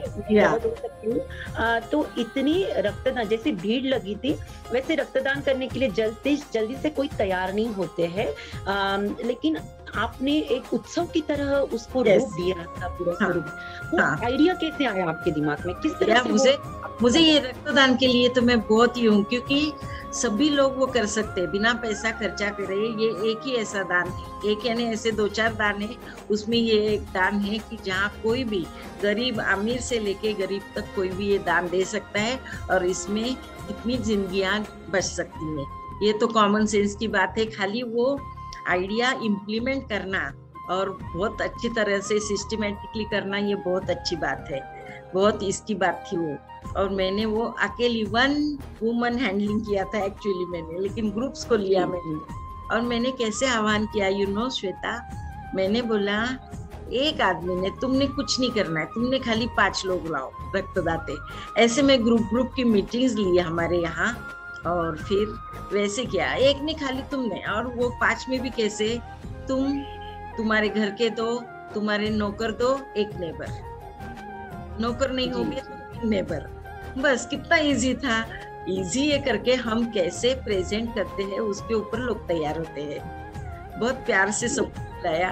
तो इतनी रक्तदान, जैसे भीड़ लगी थी वैसे रक्तदान करने के लिए जल्दी से कोई तैयार नहीं होते हैं, लेकिन आपने एक उत्सव की तरह उसको रूप दिया था पूरा स्वरूप। वो आइडिया कैसे आया आपके दिमाग में, किस तरह से? मुझे ये रक्तदान के लिए तो मैं बहुत ही हूँ, क्योंकि सभी लोग वो कर सकते हैं बिना पैसा खर्चा करे। ये एक ही ऐसा दान है, एक यानी ऐसे 2-4 दान है, उसमें ये एक दान है कि जहाँ कोई भी गरीब, अमीर से लेके गरीब तक कोई भी ये दान दे सकता है, और इसमें कितनी जिंदगियां बच सकती है। ये तो कॉमन सेंस की बात है, खाली वो आइडिया इम्प्लीमेंट करना और बहुत अच्छी तरह से सिस्टमेटिकली करना, ये बहुत अच्छी बात है। बहुत इसकी बात थी वो, और मैंने वो अकेली 1 वुमन हैंडलिंग किया था एक्चुअली मैंने, लेकिन ग्रुप्स को लिया मैंने। और मैंने कैसे आह्वान किया, यू नो श्वेता, मैंने बोला एक आदमी ने, तुमने कुछ नहीं करना है, तुमने खाली 5 लोग लाओ रक्तदाते। ऐसे में ग्रुप की मीटिंग्स ली हमारे यहाँ, और फिर वैसे किया, एक नहीं खाली तुमने, और वो 5 में भी कैसे, तुम्हारे घर के 2, तुम्हारे नौकर 2, एक नेबर, नौकर नहीं होंगे तो नेबर, बस कितना इजी था। इजी ये करके हम कैसे प्रेजेंट करते हैं उसके ऊपर लोग तैयार होते हैं। बहुत प्यार से सब लाया।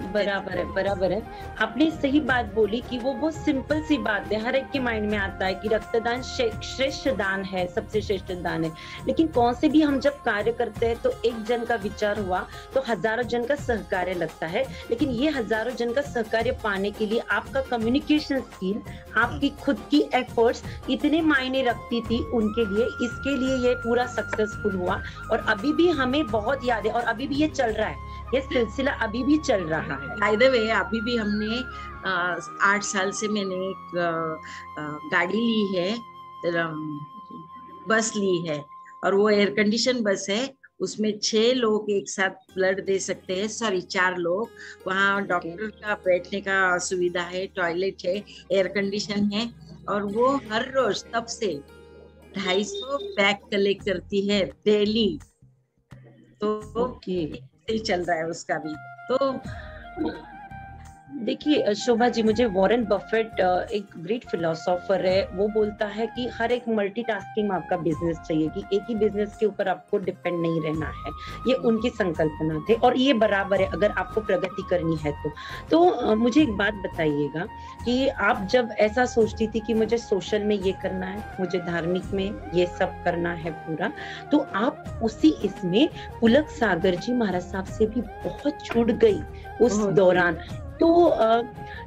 बराबर है, बराबर है। आपने सही बात बोली कि वो बहुत सिंपल सी बात है, हर एक के माइंड में आता है कि रक्तदान श्रेष्ठ दान है, सबसे श्रेष्ठ दान है। लेकिन कौन से भी हम जब कार्य करते हैं तो एक जन का विचार हुआ तो हजारों जन का सहकार्य लगता है। लेकिन ये हजारों जन का सहकार्य पाने के लिए आपका कम्युनिकेशन स्किल, आपकी खुद की एफर्ट्स इतने मायने रखती थी उनके लिए, इसके लिए ये पूरा सक्सेसफुल हुआ। और अभी भी हमें बहुत याद है और अभी भी ये चल रहा है, ये सिलसिला अभी भी चल रहा है। बाय द वे, अभी भी हमने 8 साल से मैंने एक गाड़ी ली है, बस ली है, और वो एयर कंडीशन बस है। उसमें 6 लोग एक साथ ब्लड दे सकते हैं, सॉरी 4 लोग। वहाँ डॉक्टर का बैठने का सुविधा है, टॉयलेट है, एयर कंडीशन है। और वो हर रोज तब से 250 बैग कलेक्ट करती है डेली। तो चल रहा है उसका भी। तो देखिए शोभा जी, मुझे वॉरेन बफेट एक ग्रेट फिलोसोफर है, वो बोलता है कि हर एक मल्टीटास्किंग में आपका बिजनेस चाहिए, कि एक ही बिजनेस के ऊपर आपको डिपेंड नहीं रहना है। ये उनकी संकल्पना थे और ये बराबर है अगर आपको प्रगति करनी है तो मुझे एक बात बताइएगा कि आप जब ऐसा सोचती थी कि मुझे सोशल में ये करना है, मुझे धार्मिक में ये सब करना है पूरा, तो आप उसी इसमें पुलक सागर जी महाराज साहब से भी बहुत छूट गई उस दौरान। तो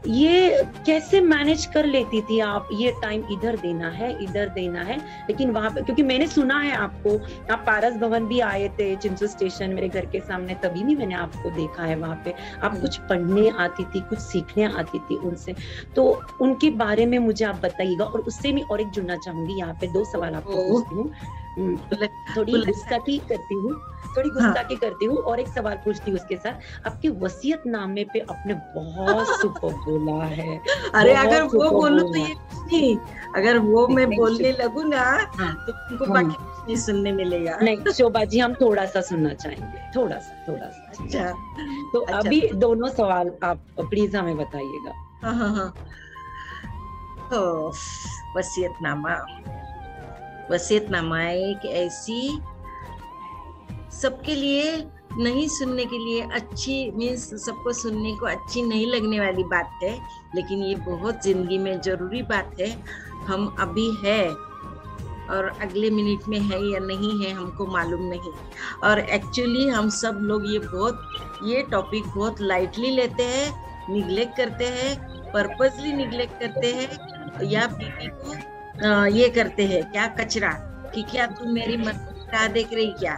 ये कैसे मैनेज कर लेती थी आप, ये टाइम इधर देना है, इधर देना है, लेकिन वहां पे, क्योंकि मैंने सुना है आपको, आप पारस भवन भी आए थे चिंचू स्टेशन मेरे घर के सामने, तभी भी मैंने आपको देखा है वहां पे। आप कुछ पढ़ने आती थी, कुछ सीखने आती थी उनसे, तो उनके बारे में मुझे आप बताइएगा। और उससे मैं और एक जुड़ना चाहूंगी, यहाँ पे 2 सवाल आपको पूछती हूँ, थोड़ी गुस्ताखी करती हूँ, करती हूँ और एक सवाल पूछती हूँ उसके साथ। आपके वसीयत नामे पे आपने बहुत सुपर बोला है। अरे अगर वो बोलूं तो ये कुछ नहीं, अगर वो मैं बोलने लगूं ना तो तुमको बाकी कुछ नहीं सुनने मिलेगा। नहीं शोभा जी, हम थोड़ा सा सुनना चाहेंगे, थोड़ा सा। अच्छा, तो अभी दोनों सवाल आप प्लीज हमें बताइएगा। हाँ। तो वसीयतनामा एक ऐसी सबके लिए नहीं सुनने के लिए अच्छी, मीन्स सबको सुनने को अच्छी नहीं लगने वाली बात है, लेकिन ये बहुत जिंदगी में जरूरी बात है। हम अभी है और अगले मिनट में है या नहीं है हमको मालूम नहीं। और एक्चुअली हम सब लोग ये टॉपिक बहुत लाइटली लेते हैं, निग्लेक्ट करते हैं, पर्पसली निग्लेक्ट करते हैं, या बीबी को ये करते हैं क्या कचरा, कि क्या तू मेरी मर्जी देख रही, क्या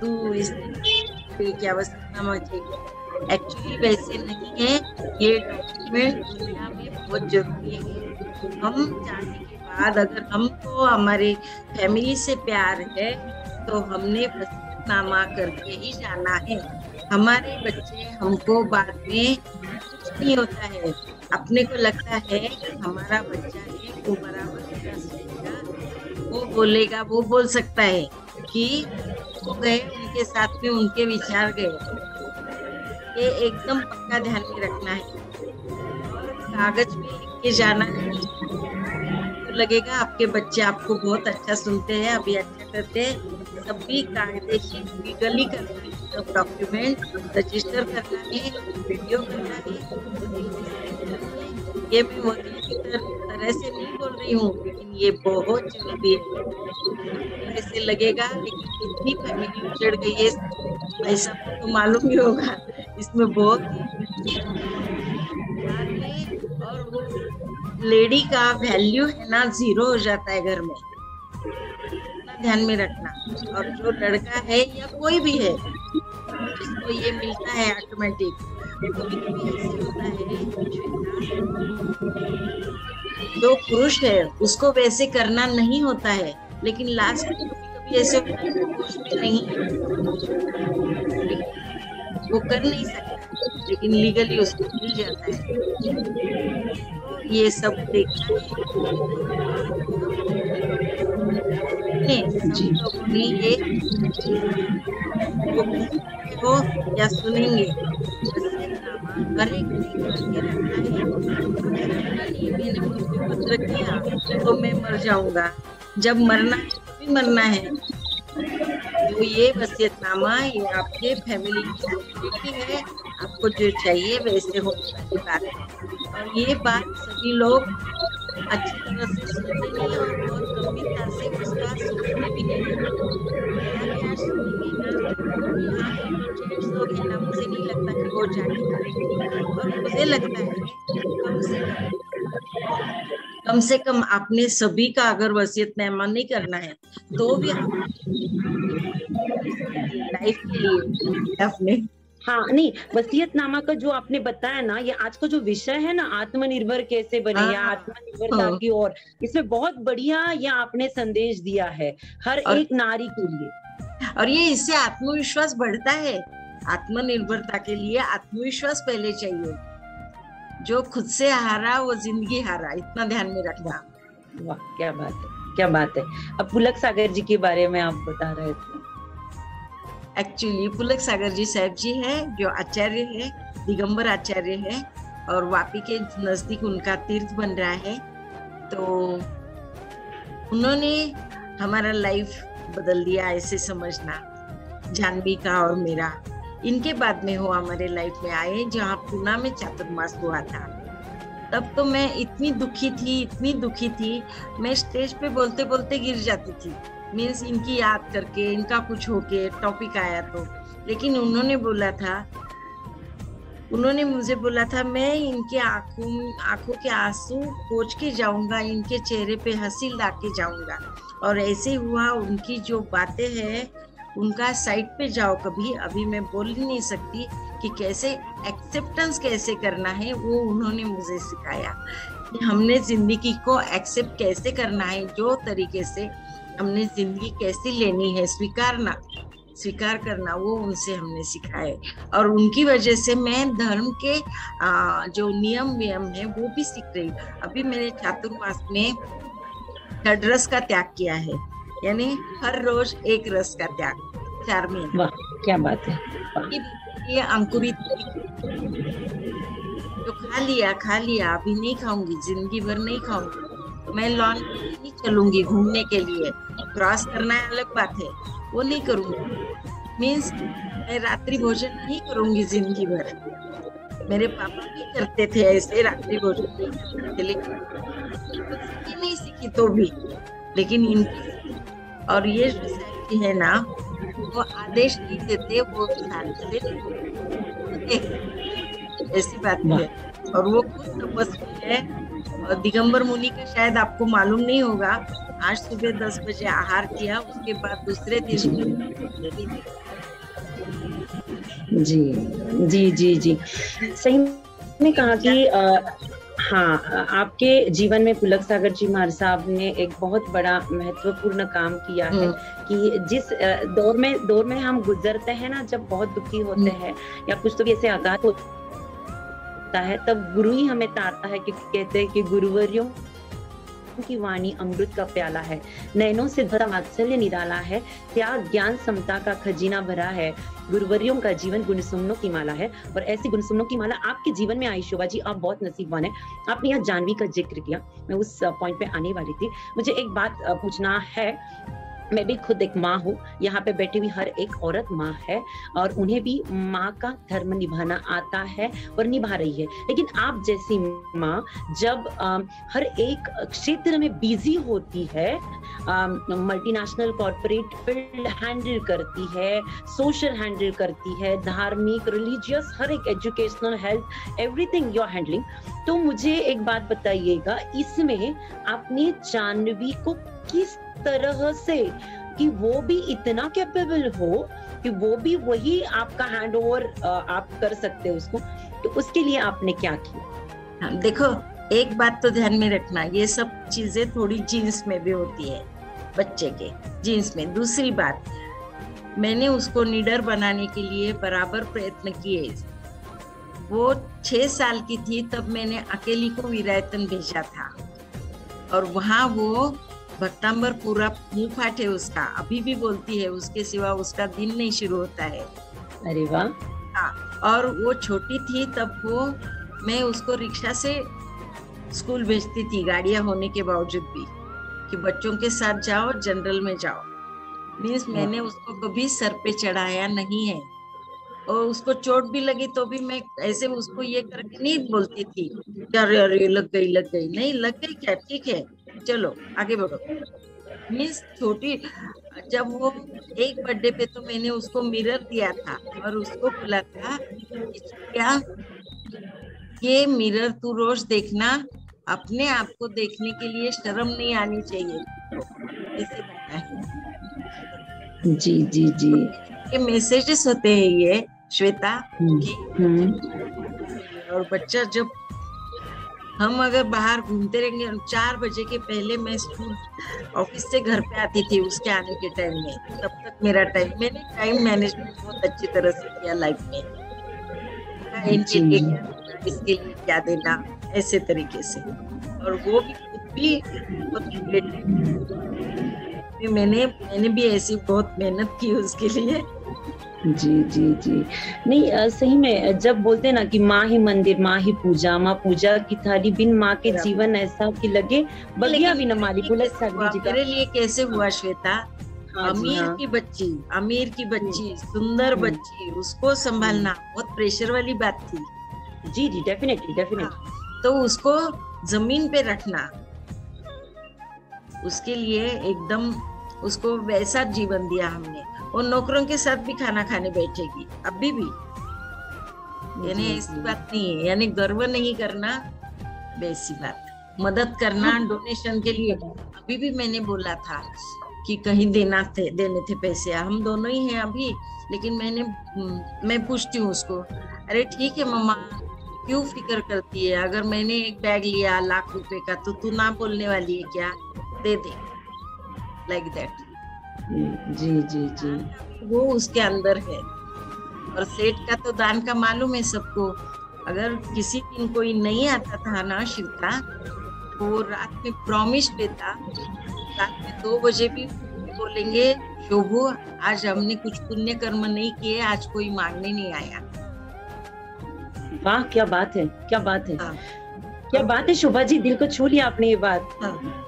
तू इस क्या वसीयतनामा चाहिए। एक्चुअली वैसे नहीं है, ये डॉक्यूमेंट दुनिया में बहुत जरूरी है। हम जाने के बाद अगर हमको हमारे फैमिली से प्यार है तो हमने वसीयतनामा करके ही जाना है। हमारे बच्चे हमको बाद में कुछ नहीं होता है, अपने को लगता है कि हमारा बच्चा है वो बराबर मेरा सुनेगा, वो बोलेगा, वो बोल सकता है कि वो गए उनके साथ में, उनके विचार गए। ये एकदम पक्का ध्यान में रखना है और कागज में लिख के जाना है। तो लगेगा आपके बच्चे आपको बहुत अच्छा सुनते हैं, अभी अच्छा करते हैं। सभी कायदेशी लीगली करना है, सब डॉक्यूमेंट रजिस्टर करना है, वीडियो करना है। ये मैं वकील की तरह से नहीं बोल रही हूँ, लेकिन ये बहुत जरूरी है। ऐसे लगेगा लेकिन कितनी फैमिली उजड़ गई है ऐसा तो मालूम ही होगा। इसमें बहुत और वो लेडी का वैल्यू है ना, 0 हो जाता है घर में, ध्यान में रखना। और जो लड़का है या कोई भी है जिसको ये मिलता है ऑटोमेटिक, होता है जो पुरुष है उसको वैसे करना नहीं होता है, लेकिन लास्ट में कभी ऐसे पुरुष भी नहीं, वो कर नहीं सकता, लेकिन लीगली उसको मिल जाता है। ये सब देखना है, ये हो या सुनेंगे, हर एक मैंने मृत्यु पत्र किया तो मैं मर जाऊंगा, जब मरना है तो भी मरना है। तो ये वसीयतनामा ये आपके फैमिली की है, आपको जो चाहिए वैसे होने वाली बात है। और ये बात सभी लोग अच्छी तरह से सुनते नहीं और बहुत गंभीरता से उसका सोचते भी नहीं। मेरा क्या सुनेंगे ना, यहाँ पे जो जेंट्स लोग हैं ना, मुझे नहीं लगता कि वो जानेंगे। और मुझे लगता है कम से कम आपने सभी का अगर वसीयतनामा नहीं करना है तो भी लाइफ के लिए अपने हाँ नहीं, वसीयतनामा का जो आपने बताया ना, ये आज का जो विषय है ना, आत्मनिर्भर कैसे बने या आत्मनिर्भरता की ओर, इसमें बहुत बढ़िया ये आपने संदेश दिया है हर एक नारी के लिए। और ये इससे आत्मविश्वास बढ़ता है। आत्मनिर्भरता के लिए आत्मविश्वास पहले चाहिए। जो खुद से हारा वो जिंदगी हारा, इतना ध्यान में रखना। वाह, क्या बात है, क्या बात है। अब पुलक सागर जी के बारे में आप बता रहे थे। एक्चुअली पुलक सागर जी साहब जी है जो आचार्य है, दिगंबर आचार्य है, और वापी के नजदीक उनका तीर्थ बन रहा है। तो उन्होंने हमारा लाइफ बदल दिया, ऐसे समझना। जानवी का और मेरा इनके बाद में वो हमारे लाइफ में आए जहाँ पूना में चातुर्मास हुआ था। तब तो मैं इतनी दुखी थी, मैं स्टेज पे बोलते बोलते गिर जाती थी। मीन्स इनकी याद करके, इनका कुछ होके टॉपिक आया तो। लेकिन उन्होंने मुझे बोला था मैं इनके आंखों के आंसू पोंछ के जाऊंगा, इनके चेहरे पे हंसी ला के जाऊंगा। और ऐसे हुआ। उनकी जो बातें हैं उनका साइड पे जाओ कभी। अभी मैं बोल ही नहीं सकती कि कैसे एक्सेप्टेंस कैसे करना है, वो उन्होंने मुझे सिखाया। हमने जिंदगी को एक्सेप्ट कैसे करना है, जो तरीके से हमने जिंदगी कैसे लेनी है, स्वीकार करना, वो उनसे हमने सिखाए। और उनकी वजह से मैं धर्म के जो नियम वियम है वो भी सीख रही। अभी मैंने चातुर्मास में 3 रस का त्याग किया है, यानी हर रोज 1 रस का त्याग, 4 महीने। वाह, क्या बात है। ये अंकुरित जो खा लिया, अभी नहीं खाऊंगी, जिंदगी भर नहीं खाऊंगी। मैं लॉन पे नहीं चलूंगी घूमने के लिए, क्रॉस करना है अलग बात है, वो नहीं करूंगी। मीन्स मैं रात्रि भोजन नहीं करूंगी जिंदगी भर। मेरे पापा भी करते थे ऐसे रात्रि भोजन, नहीं सीखी तो भी, लेकिन इनकी। और ये जो है ना, वो आदेश नहीं देते, वो ऐसी बात है। और वो खुद तपस्वी है। और दिगंबर मुनि का शायद आपको मालूम नहीं होगा, आज सुबह 10 बजे आहार किया, उसके बाद दूसरे दिन जी सही में कहा कि हाँ, आपके जीवन में पुलक सागर जी महाराज साहब ने एक बहुत बड़ा महत्वपूर्ण काम किया है कि जिस दौर में हम गुजरते हैं ना, जब बहुत दुखी होते हैं या कुछ तो ऐसे आघात होता है, तब गुरु ही हमें तारता है, क्योंकि कहते हैं कि गुरुवर्यों की वाणी अमृत का प्याला है, नैनों से भरा वात्सल्य निराला है, त्याग ज्ञान समता का खजीना भरा है, गुरुवर्यों का जीवन गुणसुमनों की माला है। और ऐसी गुणसुमनों की माला आपके जीवन में आई। शोभा जी, आप बहुत नसीबवान है। आपने यहाँ जानवी का जिक्र किया, मैं उस पॉइंट पे आने वाली थी। मुझे एक बात पूछना है, मैं भी खुद एक माँ हूँ, यहाँ पे बैठी हुई हर एक औरत माँ है और उन्हें भी माँ का धर्म निभाना आता है और निभा रही है। लेकिन आप जैसी माँ जब हर एक क्षेत्र में बिजी होती है, मल्टीनेशनल कॉर्पोरेट फील्ड हैंडल करती है, सोशल हैंडल करती है, धार्मिक, रिलीजियस, हर एक, educational, health, everything you are handling. तो मुझे एक बात बताइएगा, इसमें आपने जानवी को किस तरह से, कि वो भी इतना कैपेबल हो कि वो भी वही आपका हैंड ओवर आप कर सकते हो उसको, तो उसके लिए आपने क्या किया? देखो, एक बात तो ध्यान में रखना, ये सब चीजें थोड़ी जीन्स में भी होती है, बच्चे के जीन्स में। दूसरी बात, मैंने उसको निडर बनाने के लिए बराबर प्रयत्न किए। वो 6 साल की थी तब मैंने अकेली को विरायतन भेजा था, और वहाँ वो भक्तांबर पूरा मुंह फाट है उसका, अभी भी बोलती है, उसके सिवा उसका दिन नहीं शुरू होता है। अरे वाह। हाँ, और वो छोटी थी तब मैं उसको रिक्शा से स्कूल भेजती थी, गाड़ियां होने के बावजूद भी, कि बच्चों के साथ जाओ, जनरल में जाओ। मीन्स मैंने उसको कभी सर पे चढ़ाया नहीं है। और उसको चोट भी लगी तो भी मैं ऐसे उसको ये करके नहीं बोलती थी अरे अरे लग गई, नहीं लग गई क्या, ठीक है चलो आगे बढ़ो। मीन्स छोटी, जब वो एक बर्थडे पे तो मैंने उसको मिरर दिया था और उसको बोला था क्या ये मिरर तू रोज देखना, अपने आप को देखने के लिए शर्म नहीं आनी चाहिए, ऐसे बताया। जी जी जी। ये मैसेजेस होते हैं ये श्वेता कि और बच्चा जब हम अगर बाहर घूमते रहेंगे, 4 बजे के पहले मैं स्कूल ऑफिस से घर पे आती थी उसके आने के टाइम में, तब तक मेरा टाइम, मैंने टाइम मैनेजमेंट बहुत अच्छी तरह से किया लाइफ में, इनके लिए क्या देना, इसके लिए क्या देना, ऐसे तरीके से। और वो भी खुद भी मैंने भी ऐसी बहुत मेहनत की उसके लिए। जी जी जी। नहीं सही में जब बोलते हैं ना कि माँ ही मंदिर, माँ ही पूजा, माँ पूजा की थाली, बिन माँ के जीवन ऐसा कि लगे बगिया भी न माली। बुलेट साहब जी मेरे लिए कैसे हुआ श्वेता, अमीर की बच्ची सुंदर बच्ची, उसको संभालना बहुत प्रेशर वाली बात थी। जी जी डेफिनेटली। तो उसको जमीन पे रखना, उसके लिए एकदम उसको वैसा जीवन दिया हमने। और नौकरों के साथ भी खाना खाने बैठेगी अभी भी, यानी ऐसी बात नहीं है, यानी गर्व नहीं करना, वैसी बात मदद करना डोनेशन के लिए। अभी भी मैंने बोला था कि कहीं देने थे पैसे, हम दोनों ही हैं अभी, लेकिन मैं पूछती हूँ उसको, अरे ठीक है मम्मा क्यों फिक्र करती है, अगर मैंने एक बैग लिया लाख रुपए का तो तू ना बोलने वाली है क्या, दे दे, लाइक दैट। जी जी जी। वो उसके अंदर है। और सेठ का तो दान का मालूम है सबको, अगर किसी दिन कोई नहीं आता था ना शिवता, वो रात में प्रॉमिस देता, रात में 2 बजे भी बोलेंगे शोभू आज हमने कुछ पुण्य कर्म नहीं किए, आज कोई मांगने नहीं आया। वाह क्या बात है, क्या बात है। हाँ। क्या बात है शोभा जी, दिल को छू लिया आपने ये बात। हाँ।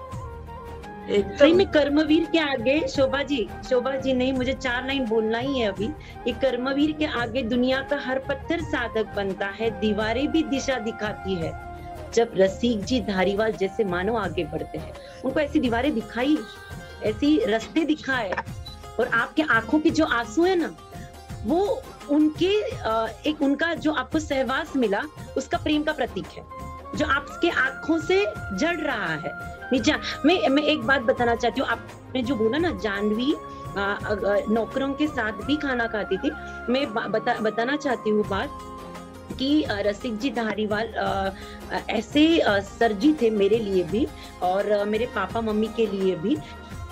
सही में कर्मवीर के आगे शोभा जी नहीं, मुझे 4 लाइन बोलना ही है अभी। ये कर्मवीर के आगे दुनिया का हर पत्थर साधक बनता है, दीवारें भी दिशा दिखाती है। जब रसिक जी धारीवाल जैसे मानव आगे बढ़ते हैं, उनको ऐसी दीवारें दिखाई, ऐसी रास्ते दिखाए, और आपके आंखों के जो आंसू है ना, वो उनके एक उनका जो आपको सहवास मिला उसका प्रेम का प्रतीक है, जो आपके आंखों से जड़ रहा है। मैं एक बात बताना चाहती हूँ, आपने जो बोला ना जानवी नौकरों के साथ भी खाना खाती थी, मैं बताना चाहती हूँ बात कि रसिक जी धारीवाल ऐसे सरजी थे मेरे लिए भी और मेरे पापा मम्मी के लिए भी,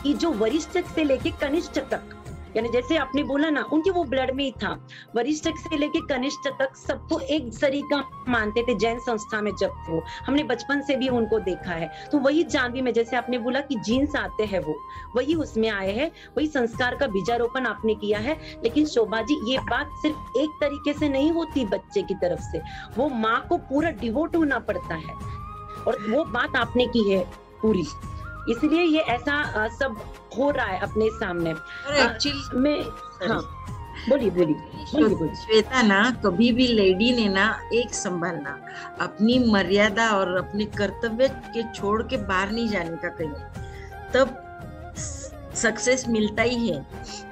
कि जो वरिष्ठ से लेके कनिष्ठ तक, यानी जैसे आपने बोला ना उनके वो ब्लड में ही था, वरिष्ठ से लेके कनिष्ठ तक सबको एक तरीका मानते थे। जैन संस्था में जब थे वो, हमने बचपन से भी उनको देखा है। तो वही जानवी में जैसे आपने बोला कि जीन्स आते हैं, वो वही उसमें आए हैं, वही संस्कार का बीजारोपण आपने किया है। लेकिन शोभा जी ये बात सिर्फ एक तरीके से नहीं होती बच्चे की तरफ से, वो माँ को पूरा डिवोट होना पड़ता है, और वो बात आपने की है पूरी, इसलिए ये ऐसा सब हो रहा है अपने सामने। बोलिए श्वेता ना, कभी भी लेडी ने ना एक संभालना, अपनी मर्यादा और अपने कर्तव्य के छोड़ के बाहर नहीं जाने का कहीं, तब सक्सेस मिलता ही है।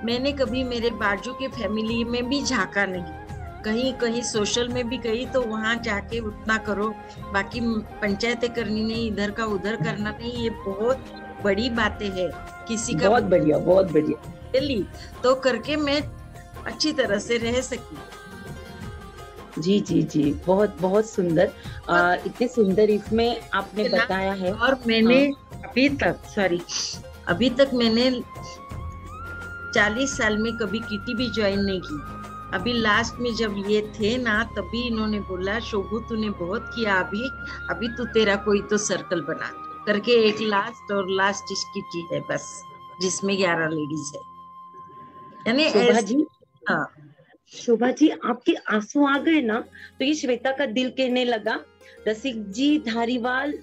मैंने कभी मेरे बाजू के फैमिली में भी झांका नहीं, कहीं सोशल में भी गई तो वहां जाके उतना करो, बाकी पंचायतें करनी नहीं, इधर का उधर करना नहीं, ये बहुत बड़ी बातें है। किसी का बहुत बढ़िया दिल्ली तो करके मैं अच्छी तरह से रह सकी। जी जी जी, बहुत सुंदर, इतने सुंदर इसमें आपने बताया है। और मैंने अभी तक मैंने 40 साल में कभी किटी भी ज्वाइन नहीं की। अभी लास्ट में जब ये थे ना, तभी इन्होंने बोला शोभू तूने बहुत किया, अभी तू तेरा कोई तो सर्कल बना करके, एक लास्ट किटी है बस, जिसमें 11 लेडीज है। यानी शोभा जी आपके आंसू आ गए ना, तो ये श्वेता का दिल कहने लगा रसिक जी धारीवाल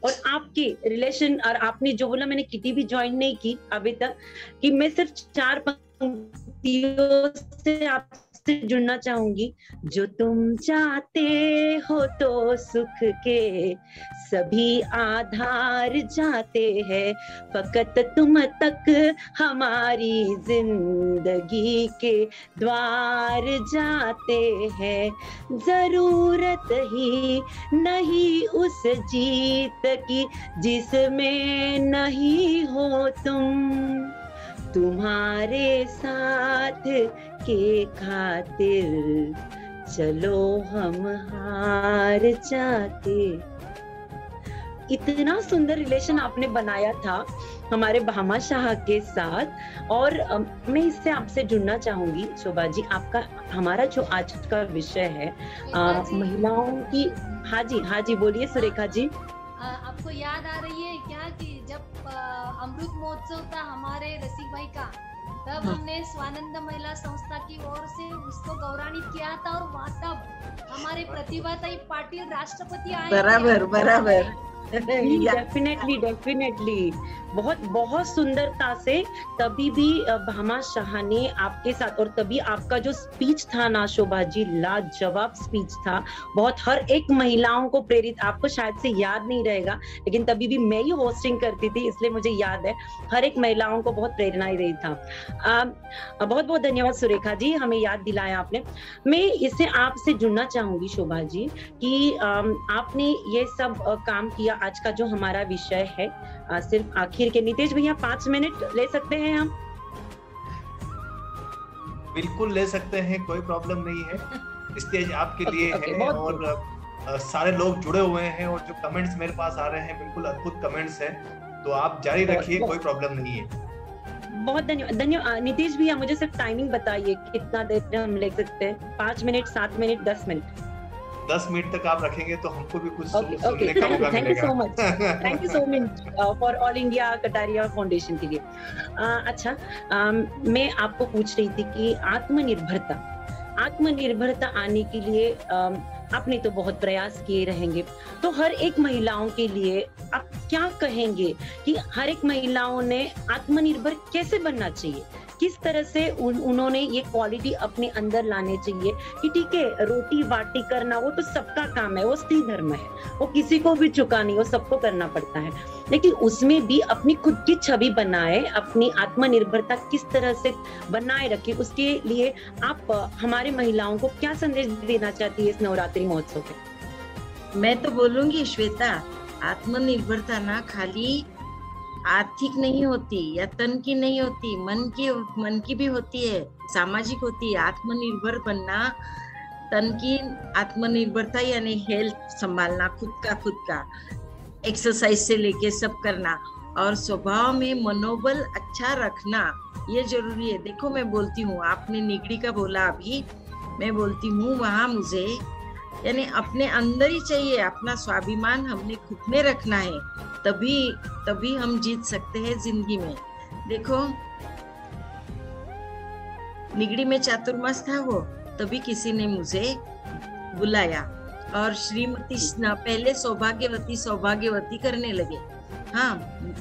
और आपके रिलेशन, और आपने जो बोला मैंने किटी भी ज्वाइन नहीं की अभी तक, कि मैं सिर्फ 4 पंक्तियों से आप आपसे जुड़ना चाहूंगी। जो तुम चाहते हो तो सुख के सभी आधार जाते हैं, फकत तुम तक हमारी जिंदगी के द्वार जाते हैं। जरूरत ही नहीं उस जीत की जिसमें नहीं हो तुम, तुम्हारे साथ के खातिर चलो हम हार जाते। इतना सुंदर रिलेशन आपने बनाया था हमारे भामाशाह के साथ। और मैं इससे आपसे जुड़ना चाहूंगी शोभा जी, आपका हमारा जो आज का विषय है महिलाओं की। हाँ जी बोलिए सुरेखा जी। आपको याद आ रही है क्या कि जब अमृत महोत्सव था हमारे रसिक भाई का, तब हमने स्वानंद महिला संस्था की ओर से उसको गौरवान्वित किया था, और तब हमारे प्रतिभाताई पाटिल राष्ट्रपति आए। बराबर डेफिनेटली बहुत सुंदरता से तभी भी भामाशाह ने आपके साथ, और तभी आपका जो स्पीच था ना शोभा जी, लाजवाब स्पीच था, बहुत हर एक महिलाओं को प्रेरित। आपको शायद से याद नहीं रहेगा, लेकिन तभी भी मैं ही होस्टिंग करती थी, इसलिए मुझे याद है। हर एक महिलाओं को बहुत प्रेरणा ही रही था। बहुत बहुत धन्यवाद सुरेखा जी, हमें याद दिलाया आपने। मैं इससे आपसे जुड़ना चाहूंगी शोभा जी कि आपने ये सब काम किया। आज का जो हमारा विषय है सिर्फ आखिर के, नितेश भैया 5 मिनट ले सकते हैं हम? बिल्कुल ले सकते हैं, कोई प्रॉब्लम नहीं है। स्टेज आपके लिए है। और सारे लोग जुड़े हुए हैं, और जो कमेंट्स मेरे पास आ रहे हैं बिल्कुल अद्भुत कमेंट्स हैं, तो आप जारी रखिए, कोई प्रॉब्लम नहीं है। बहुत धन्यवाद नितेश भैया। मुझे सिर्फ टाइमिंग बताइए कितना देर हम ले सकते हैं? 5 मिनट, 7 मिनट, 10 मिनट? 10 मिनट तक आप रखेंगे तो हमको भी कुछ सुनने का मौका मिलेगा। Thank you so much for all India Kataria foundation के लिए। अच्छा, मैं आपको पूछ रही थी कि आत्मनिर्भरता आने के लिए आपने तो बहुत प्रयास किए रहेंगे, तो हर एक महिलाओं के लिए आप क्या कहेंगे कि हर एक महिलाओं ने आत्मनिर्भर कैसे बनना चाहिए? किस तरह से उन्होंने ये क्वालिटी अपने अंदर लाने चाहिए कि ठीक है, रोटी बाटी करना वो तो सबका काम है, वो स्त्री धर्म है, वो किसी को भी चुका नहीं, वो सबको करना पड़ता है, लेकिन उसमें भी अपनी खुद की छवि बनाए, अपनी आत्मनिर्भरता किस तरह से बनाए रखे, उसके लिए आप हमारे महिलाओं को क्या संदेश देना चाहती है इस नवरात्रि महोत्सव पे? मैं तो बोलूंगी श्वेता, आत्मनिर्भरता ना खाली आर्थिक नहीं होती या तन की नहीं होती, मन की भी होती है, सामाजिक होती है। आत्मनिर्भर बनना, तन की आत्मनिर्भरता यानी हेल्थ संभालना, खुद का एक्सरसाइज से लेके सब करना, और स्वभाव में मनोबल अच्छा रखना, ये जरूरी है। देखो मैं बोलती हूँ, आपने निगड़ी का बोला अभी, मैं बोलती हूँ वहां मुझे यानी अपने अंदर ही चाहिए, अपना स्वाभिमान हमने खुद में रखना है, तभी हम जीत सकते हैं जिंदगी में। देखो निगड़ी में चातुर्मास था वो, तभी किसी ने मुझे बुलाया और श्रीमती पहले सौभाग्यवती करने लगे, हाँ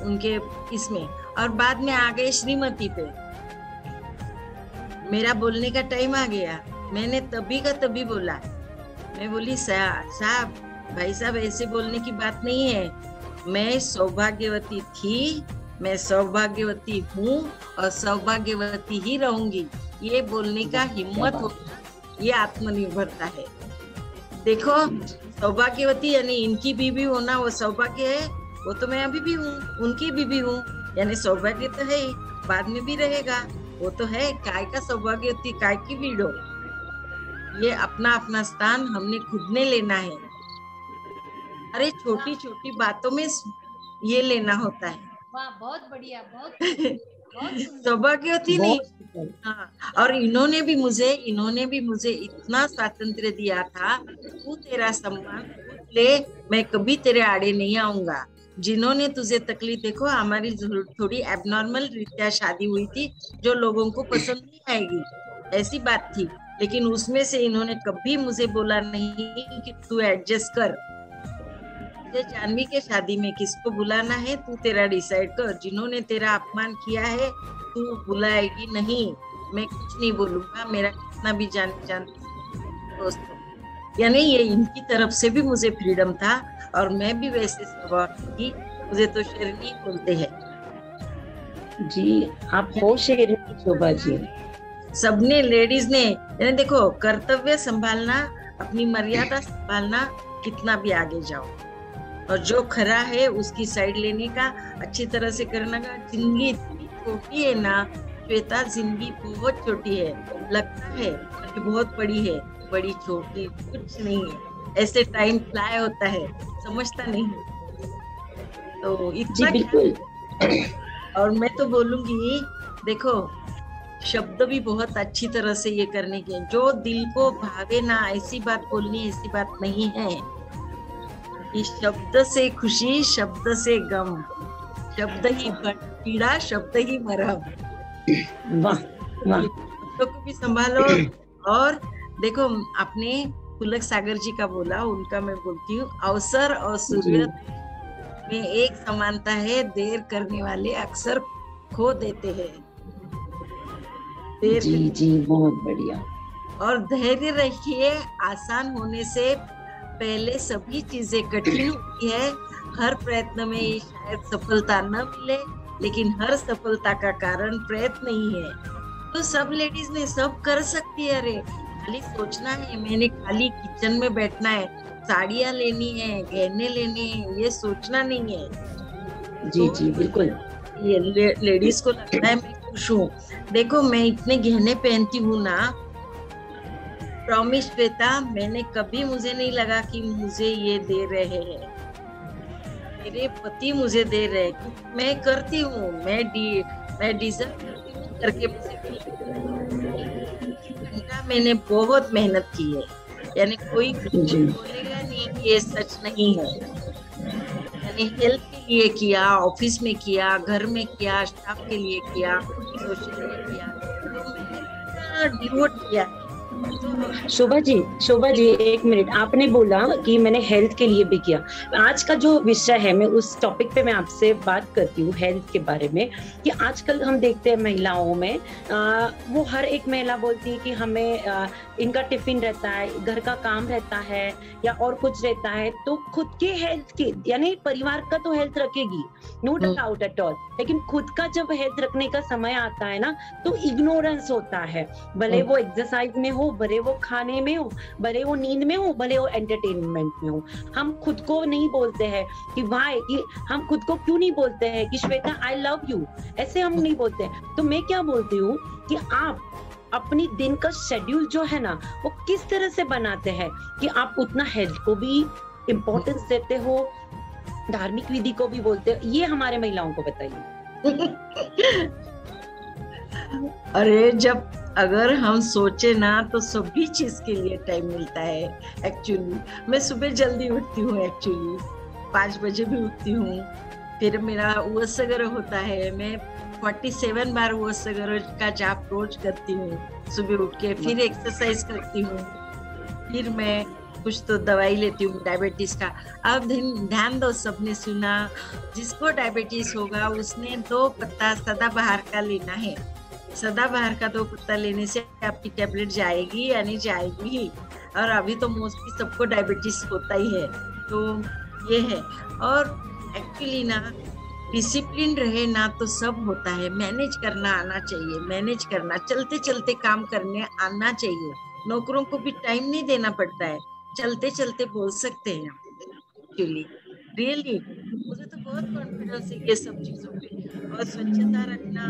उनके इसमें, और बाद में आ गए श्रीमती पे। मेरा बोलने का टाइम आ गया, मैंने तभी का तभी बोला। मैं बोली साहब भाई साहब ऐसे बोलने की बात नहीं है, मैं सौभाग्यवती थी, मैं सौभाग्यवती हूँ और सौभाग्यवती ही रहूंगी, ये बोलने का हिम्मत हो, ये आत्मनिर्भरता है। देखो सौभाग्यवती यानी इनकी बीवी होना वो सौभाग्य है, वो तो मैं अभी भी हूँ, उनकी बीवी हूँ, यानी सौभाग्य तो है ही, बाद में भी रहेगा, वो तो है। काय का सौभाग्यवती, काय की बीड़ो, ये अपना अपना स्थान हमने खुद ने लेना है। अरे छोटी छोटी बातों में ये लेना होता है। वाह, बहुत बढ़िया, बहुत सौभाग्यवती नहीं, हाँ। और इन्होंने भी मुझे इतना स्वातंत्र दिया था, तू तेरा सम्मान ले, मैं कभी तेरे आड़े नहीं आऊंगा। जिन्होंने तुझे तकलीफ, देखो हमारी थोड़ी एबनॉर्मल रीत्या शादी हुई थी जो लोगों को पसंद नहीं आएगी, ऐसी बात थी, लेकिन उसमें से इन्होंने कभी मुझे बोला नहीं कि तू एडजस्ट कर, मुझे जानवी के शादी में किसको बुलाना है तू तेरा डिसाइड कर, जिन्होंने तेरा अपमान किया है तू बुलाएगी नहीं, मैं कुछ नहीं बोलूंगा, मेरा कितना भी जानते दोस्त, यानी ये इनकी तरफ से भी मुझे फ्रीडम था और मैं भी वैसे स्वभाव की, मुझे तो शेरनी बोलते हैं। जी आप हो शेरनी शोभा जी। सबने लेडीज ने, यानी देखो कर्तव्य संभालना, अपनी मर्यादा संभालना, कितना भी आगे जाओ और जो खरा है उसकी साइड लेने का, अच्छी तरह से करने का। जिंदगी इतनी छोटी है ना श्वेता, जिंदगी बहुत छोटी है, लगता है कि बहुत बड़ी है, बड़ी छोटी कुछ नहीं है, ऐसे टाइम फ्लाई होता है, समझता नहीं। तो इतना बिल्कुल। और मैं तो बोलूंगी देखो, शब्द भी बहुत अच्छी तरह से ये करने के, जो दिल को भावे ना ऐसी बात बोलनी, ऐसी बात नहीं है। कि शब्द से खुशी, शब्द से गम, शब्द ही पीड़ा, शब्द ही मरहम। वाह वाह। शब्दों को भी संभालो। और देखो आपने पुलक सागर जी का बोला, उनका मैं बोलती हूँ, अवसर और सूर्य में एक समानता है, देर करने वाले अक्सर खो देते हैं। जी जी बहुत बढ़िया। और धैर्य रखिए, आसान होने से पहले सभी चीजें कठिन होती है। हर प्रयत्न में शायद सफलता न मिले, लेकिन हर सफलता का कारण प्रयत्न ही है। तो सब लेडीज ने सब कर सकती है। अरे खाली सोचना है, मैंने खाली किचन में बैठना है, साड़ियाँ लेनी है, गहने लेने हैं, ये सोचना नहीं है। जी जी बिल्कुल। ये लेडीज को लगता है मैं खुश हूँ, देखो मैं इतने गहने पहनती हूँ ना, प्रॉमिस श्वेता, मैंने कभी, मुझे नहीं लगा कि मुझे ये दे रहे हैं, मेरे पति मुझे दे रहे हैं, मैं करती हूँ, मैं डिजर्व करती हूँ करके मैंने बहुत मेहनत की है। यानी कोई बोलेगा नहीं कि ये सच नहीं है। यानी हेल्थ के लिए किया, ऑफिस में किया, घर में किया, स्टाफ के लिए किया, सोशल में किया, तो मैंने डिवोट किया। शोभा जी एक मिनट, आपने बोला कि मैंने हेल्थ के लिए भी किया। आज का जो विषय है, मैं उस टॉपिक पे मैं आपसे बात करती हूँ, हेल्थ के बारे में। कि आजकल हम देखते हैं महिलाओं में वो हर एक महिला बोलती है कि हमें इनका टिफिन रहता है, घर का काम रहता है या और कुछ रहता है, तो खुद के हेल्थ के, यानी परिवार का तो हेल्थ रखेगी, नो डाउट एट ऑल, लेकिन खुद का जब हेल्थ रखने का समय आता है ना, तो इग्नोरेंस होता है। भले वो एक्सरसाइज में हो, भले वो खाने में हो, भले वो नींद में हो, भले वो एंटरटेनमेंट में हो, हम खुद को नहीं बोलते हैं कि वाई, कि हम खुद को क्यों नहीं बोलते हैं कि श्वेता आई लव यू, ऐसे हम नहीं बोलते हैं। तो मैं क्या बोलती हूँ कि आप अपनी दिन का शेड्यूल जो है ना, वो किस तरह से बनाते हैं कि आप उतना हेल्थ को भी इम्पोर्टेंस देते हो, धार्मिक विधि को भी बोलते हो, ये हमारे महिलाओं को बताइए। अरे जब अगर हम सोचे ना तो सभी चीज के लिए टाइम मिलता है। एक्चुअली मैं सुबह जल्दी उठती हूँ, एक्चुअली 5 बजे भी उठती हूँ, फिर मेरा वसगर होता है, मैं 47 बार वसगर का जाप रोज करती हूँ सुबह उठ के, फिर एक्सरसाइज करती हूँ, फिर मैं कुछ तो दवाई लेती हूँ डायबिटीज का। अब ध्यान दो, सबने सुना, जिसको डायबिटीज होगा उसने 2 पत्ता सदाबहार का लेना है। सदाबहार का 2 पत्ता लेने से आपकी टैबलेट जाएगी यानी जाएगी ही। और अभी तो मोस्टली सबको डायबिटीज होता ही है, तो ये है। और एक्चुअली ना डिसिप्लिन रहे ना तो सब होता है। मैनेज करना आना चाहिए, मैनेज करना, चलते चलते काम करने आना चाहिए। नौकरों को भी टाइम नहीं देना पड़ता है, चलते चलते बोल सकते हैं। एक्चुअली रियली मुझे तो बहुत कॉन्फिडेंस है ये सब चीजों पे। और स्वच्छता रखना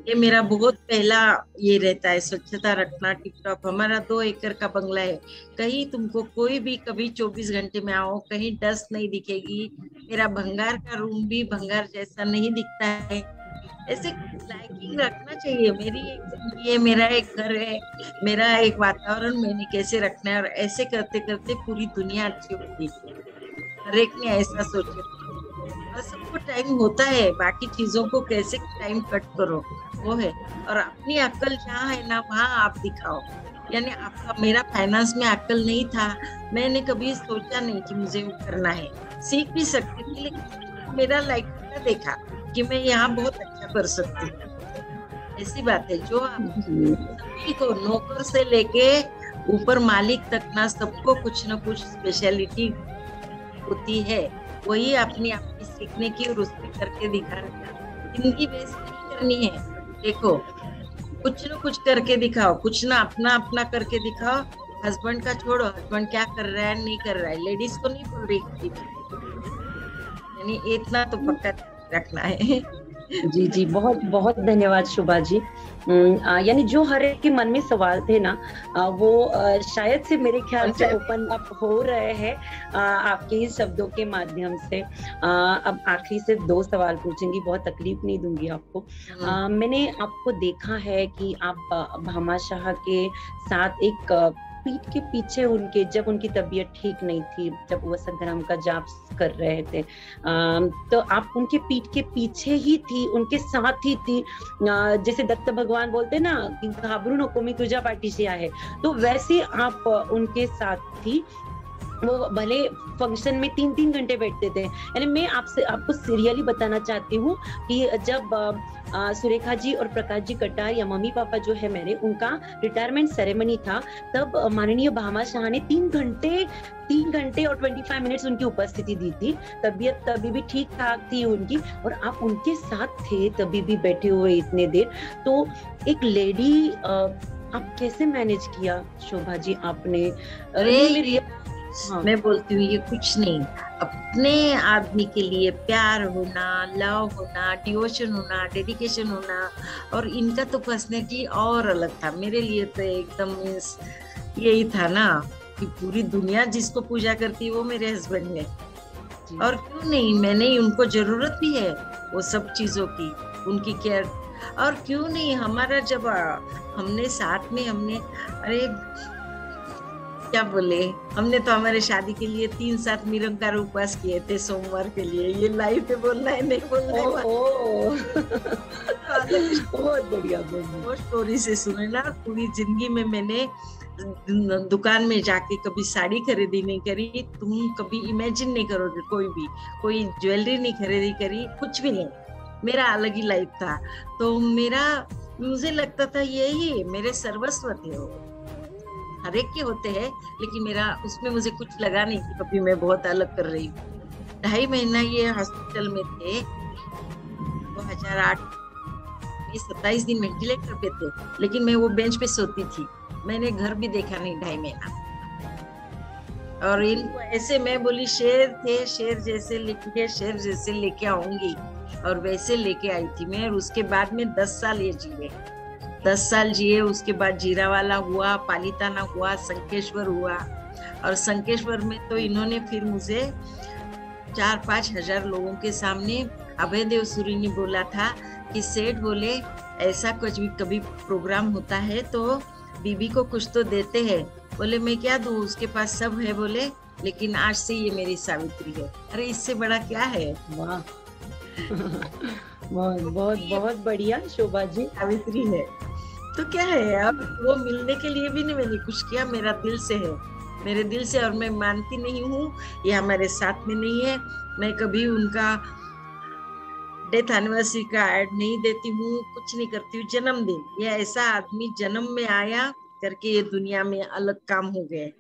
ये मेरा बहुत पहला ये रहता है, स्वच्छता रखना टिप टॉप। हमारा 2 एकड़ का बंगला है, कहीं तुमको कोई भी कभी 24 घंटे में आओ, कहीं डस्ट नहीं दिखेगी। मेरा भंगार का रूम भी भंगार जैसा नहीं दिखता है। ऐसे लाइकिंग रखना चाहिए। मेरी एक जिंदगी है, मेरा एक घर है, मेरा एक वातावरण मैंने कैसे रखना है। और ऐसे करते करते पूरी दुनिया अच्छी होती है। हर एक ने ऐसा सोचे, और सबको टाइम होता है, बाकी चीजों को कैसे टाइम कट करो वो है। और अपनी अक्ल जहाँ है ना वहाँ आप दिखाओ। यानी आपका, मेरा फाइनेंस में अक्ल नहीं था, मैंने कभी सोचा नहीं कि मुझे वो करना है। सीख भी सकती थी, लेकिन मेरा लाइफ का देखा कि मैं यहाँ बहुत अच्छा कर सकती हूँ। ऐसी बात है जो सभी को, नौकर से लेके ऊपर मालिक तक ना, सबको कुछ ना कुछ स्पेशलिटी होती है। वही अपनी सीखने की और उसमें करके दिखाना। जिंदगी वेस्ट नहीं करनी है। देखो, कुछ ना कुछ करके दिखाओ, कुछ ना अपना अपना करके दिखाओ। हस्बैंड का छोड़ो, हस्बैंड क्या कर रहा है नहीं कर रहा है, लेडीज को नहीं बोल रही, यानी इतना तो पक्का रखना है। जी जी, बहुत बहुत धन्यवाद शोभा जी। यानी जो हर एक के मन में सवाल थे ना, वो शायद से मेरे ख्याल से ओपन अप हो रहे हैं आपके ही शब्दों के माध्यम से। अब आखिरी से 2 सवाल पूछूंगी, बहुत तकलीफ नहीं दूंगी आपको। मैंने आपको देखा है कि आप भामाशाह के साथ एक पीठ के पीछे उनके, जब उनकी तबीयत ठीक नहीं थी, जब वो संग्राम का जाप कर रहे थे, तो आप उनके पीठ के पीछे ही थी, उनके साथ ही थी। जैसे दत्त भगवान बोलते ना कि घाबरू नको मी तुझ्या पाठीशी आहे, तो वैसे आप उनके साथ थी। वो भले फंक्शन में 3-3 घंटे बैठते थे। यानी मैं आपको सीरियली बताना चाहती हूँ कि जब सुरेखा जी और प्रकाश जी कटार या मम्मी पापा जो है मेरे, उनका रिटायरमेंट सेरेमनी था, तब माननीय भामाशाह ने 3 घंटे और 25 मिनट्स उनकी उपस्थिति दी थी। तबीयत तभी भी ठीक ठाक थी उनकी, और आप उनके साथ थे तभी भी बैठे हुए इतने देर। तो एक लेडी आप कैसे मैनेज किया शोभा जी आपने? अरे हाँ। मैं बोलती हूँ ये कुछ नहीं, अपने आदमी के लिए प्यार होना, लव होना, डिवोशन होना, डेडिकेशन होना। और इनका तो पर्सनैलिटी और अलग था। मेरे लिए तो एकदम यही था ना कि पूरी दुनिया जिसको पूजा करती है वो मेरे हस्बैंड है। और क्यों नहीं, मैंने उनको जरूरत भी है वो सब चीजों की, उनकी केयर। और क्यों नहीं, हमारा जब हमने साथ में अरे क्या बोले, हमने तो हमारे शादी के लिए 3 साथ निरंकार उपवास किए थे सोमवार के लिए। ये लाइव पे बोलना है नहीं बोलना है? बहुत बढ़िया। वो स्टोरी से सुने ना, पूरी जिंदगी में मैंने दुकान में जाके कभी साड़ी खरीदी नहीं करी, तुम कभी इमेजिन नहीं करोगे। कोई ज्वेलरी नहीं खरीदी करी, कुछ भी नहीं। मेरा अलग ही लाइफ था। तो मुझे लगता था यही मेरे सर्वस्व थे। वो हर एक के होते हैं, लेकिन मेरा उसमें मुझे कुछ लगा नहीं कि कभी मैं बहुत अलग कर रही हूँ। 2.5 महीना ये हॉस्पिटल में थे। 2008 में 27 दिन वेंटिलेटर पे थे, लेकिन मैं वो बेंच पे सोती थी। मैंने घर भी देखा नहीं 2.5 महीना। और इनको ऐसे मैं बोली शेर थे, शेर जैसे लेके आऊंगी, और वैसे लेके आई थी मैं। और उसके बाद में 10 साल ये जिए। 10 साल जिए। उसके बाद जीरावाला हुआ, पालीताना हुआ, संकेश्वर हुआ। और संकेश्वर में तो इन्होंने फिर मुझे 4-5 हजार लोगों के सामने अभयदेव सूरी ने बोला था कि सेठ बोले ऐसा कुछ भी कभी प्रोग्राम होता है तो बीबी को कुछ तो देते हैं। बोले मैं क्या दूं, उसके पास सब है बोले, लेकिन आज से ये मेरी सावित्री है। अरे इससे बड़ा क्या है? वाह बहुत बढ़िया शोभा जी, सावित्री है तो क्या है। अब वो मिलने के लिए भी नहीं मैंने कुछ किया, मेरा दिल से है, मेरे दिल से। और मैं मानती नहीं हूँ ये हमारे साथ में नहीं है। मैं कभी उनका डेथ एनिवर्सरी का ऐड नहीं देती हूँ, कुछ नहीं करती हूँ। जन्मदिन, ये ऐसा आदमी जन्म में आया करके ये दुनिया में अलग काम हो गए।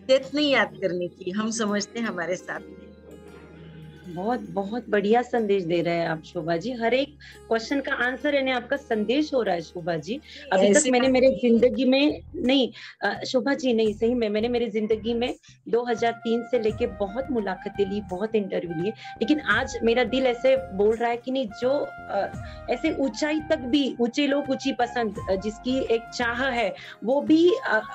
डेथ नहीं याद करनी थी, हम समझते हैं हमारे साथ में। बहुत बढ़िया संदेश दे रहे हैं आप शोभा जी। हर एक क्वेश्चन का आंसर यानी आपका संदेश हो रहा है शोभा जी। अभी तक मैंने मेरे जिंदगी में नहीं शोभा जी नहीं सही में मैंने मेरी जिंदगी में 2003 से लेके बहुत मुलाकातें ली, बहुत इंटरव्यू लिए, लेकिन आज मेरा दिल ऐसे बोल रहा है कि नहीं, जो ऐसे ऊंचाई तक भी, ऊंचे लोग ऊंची पसंद, जिसकी एक चाह है, वो भी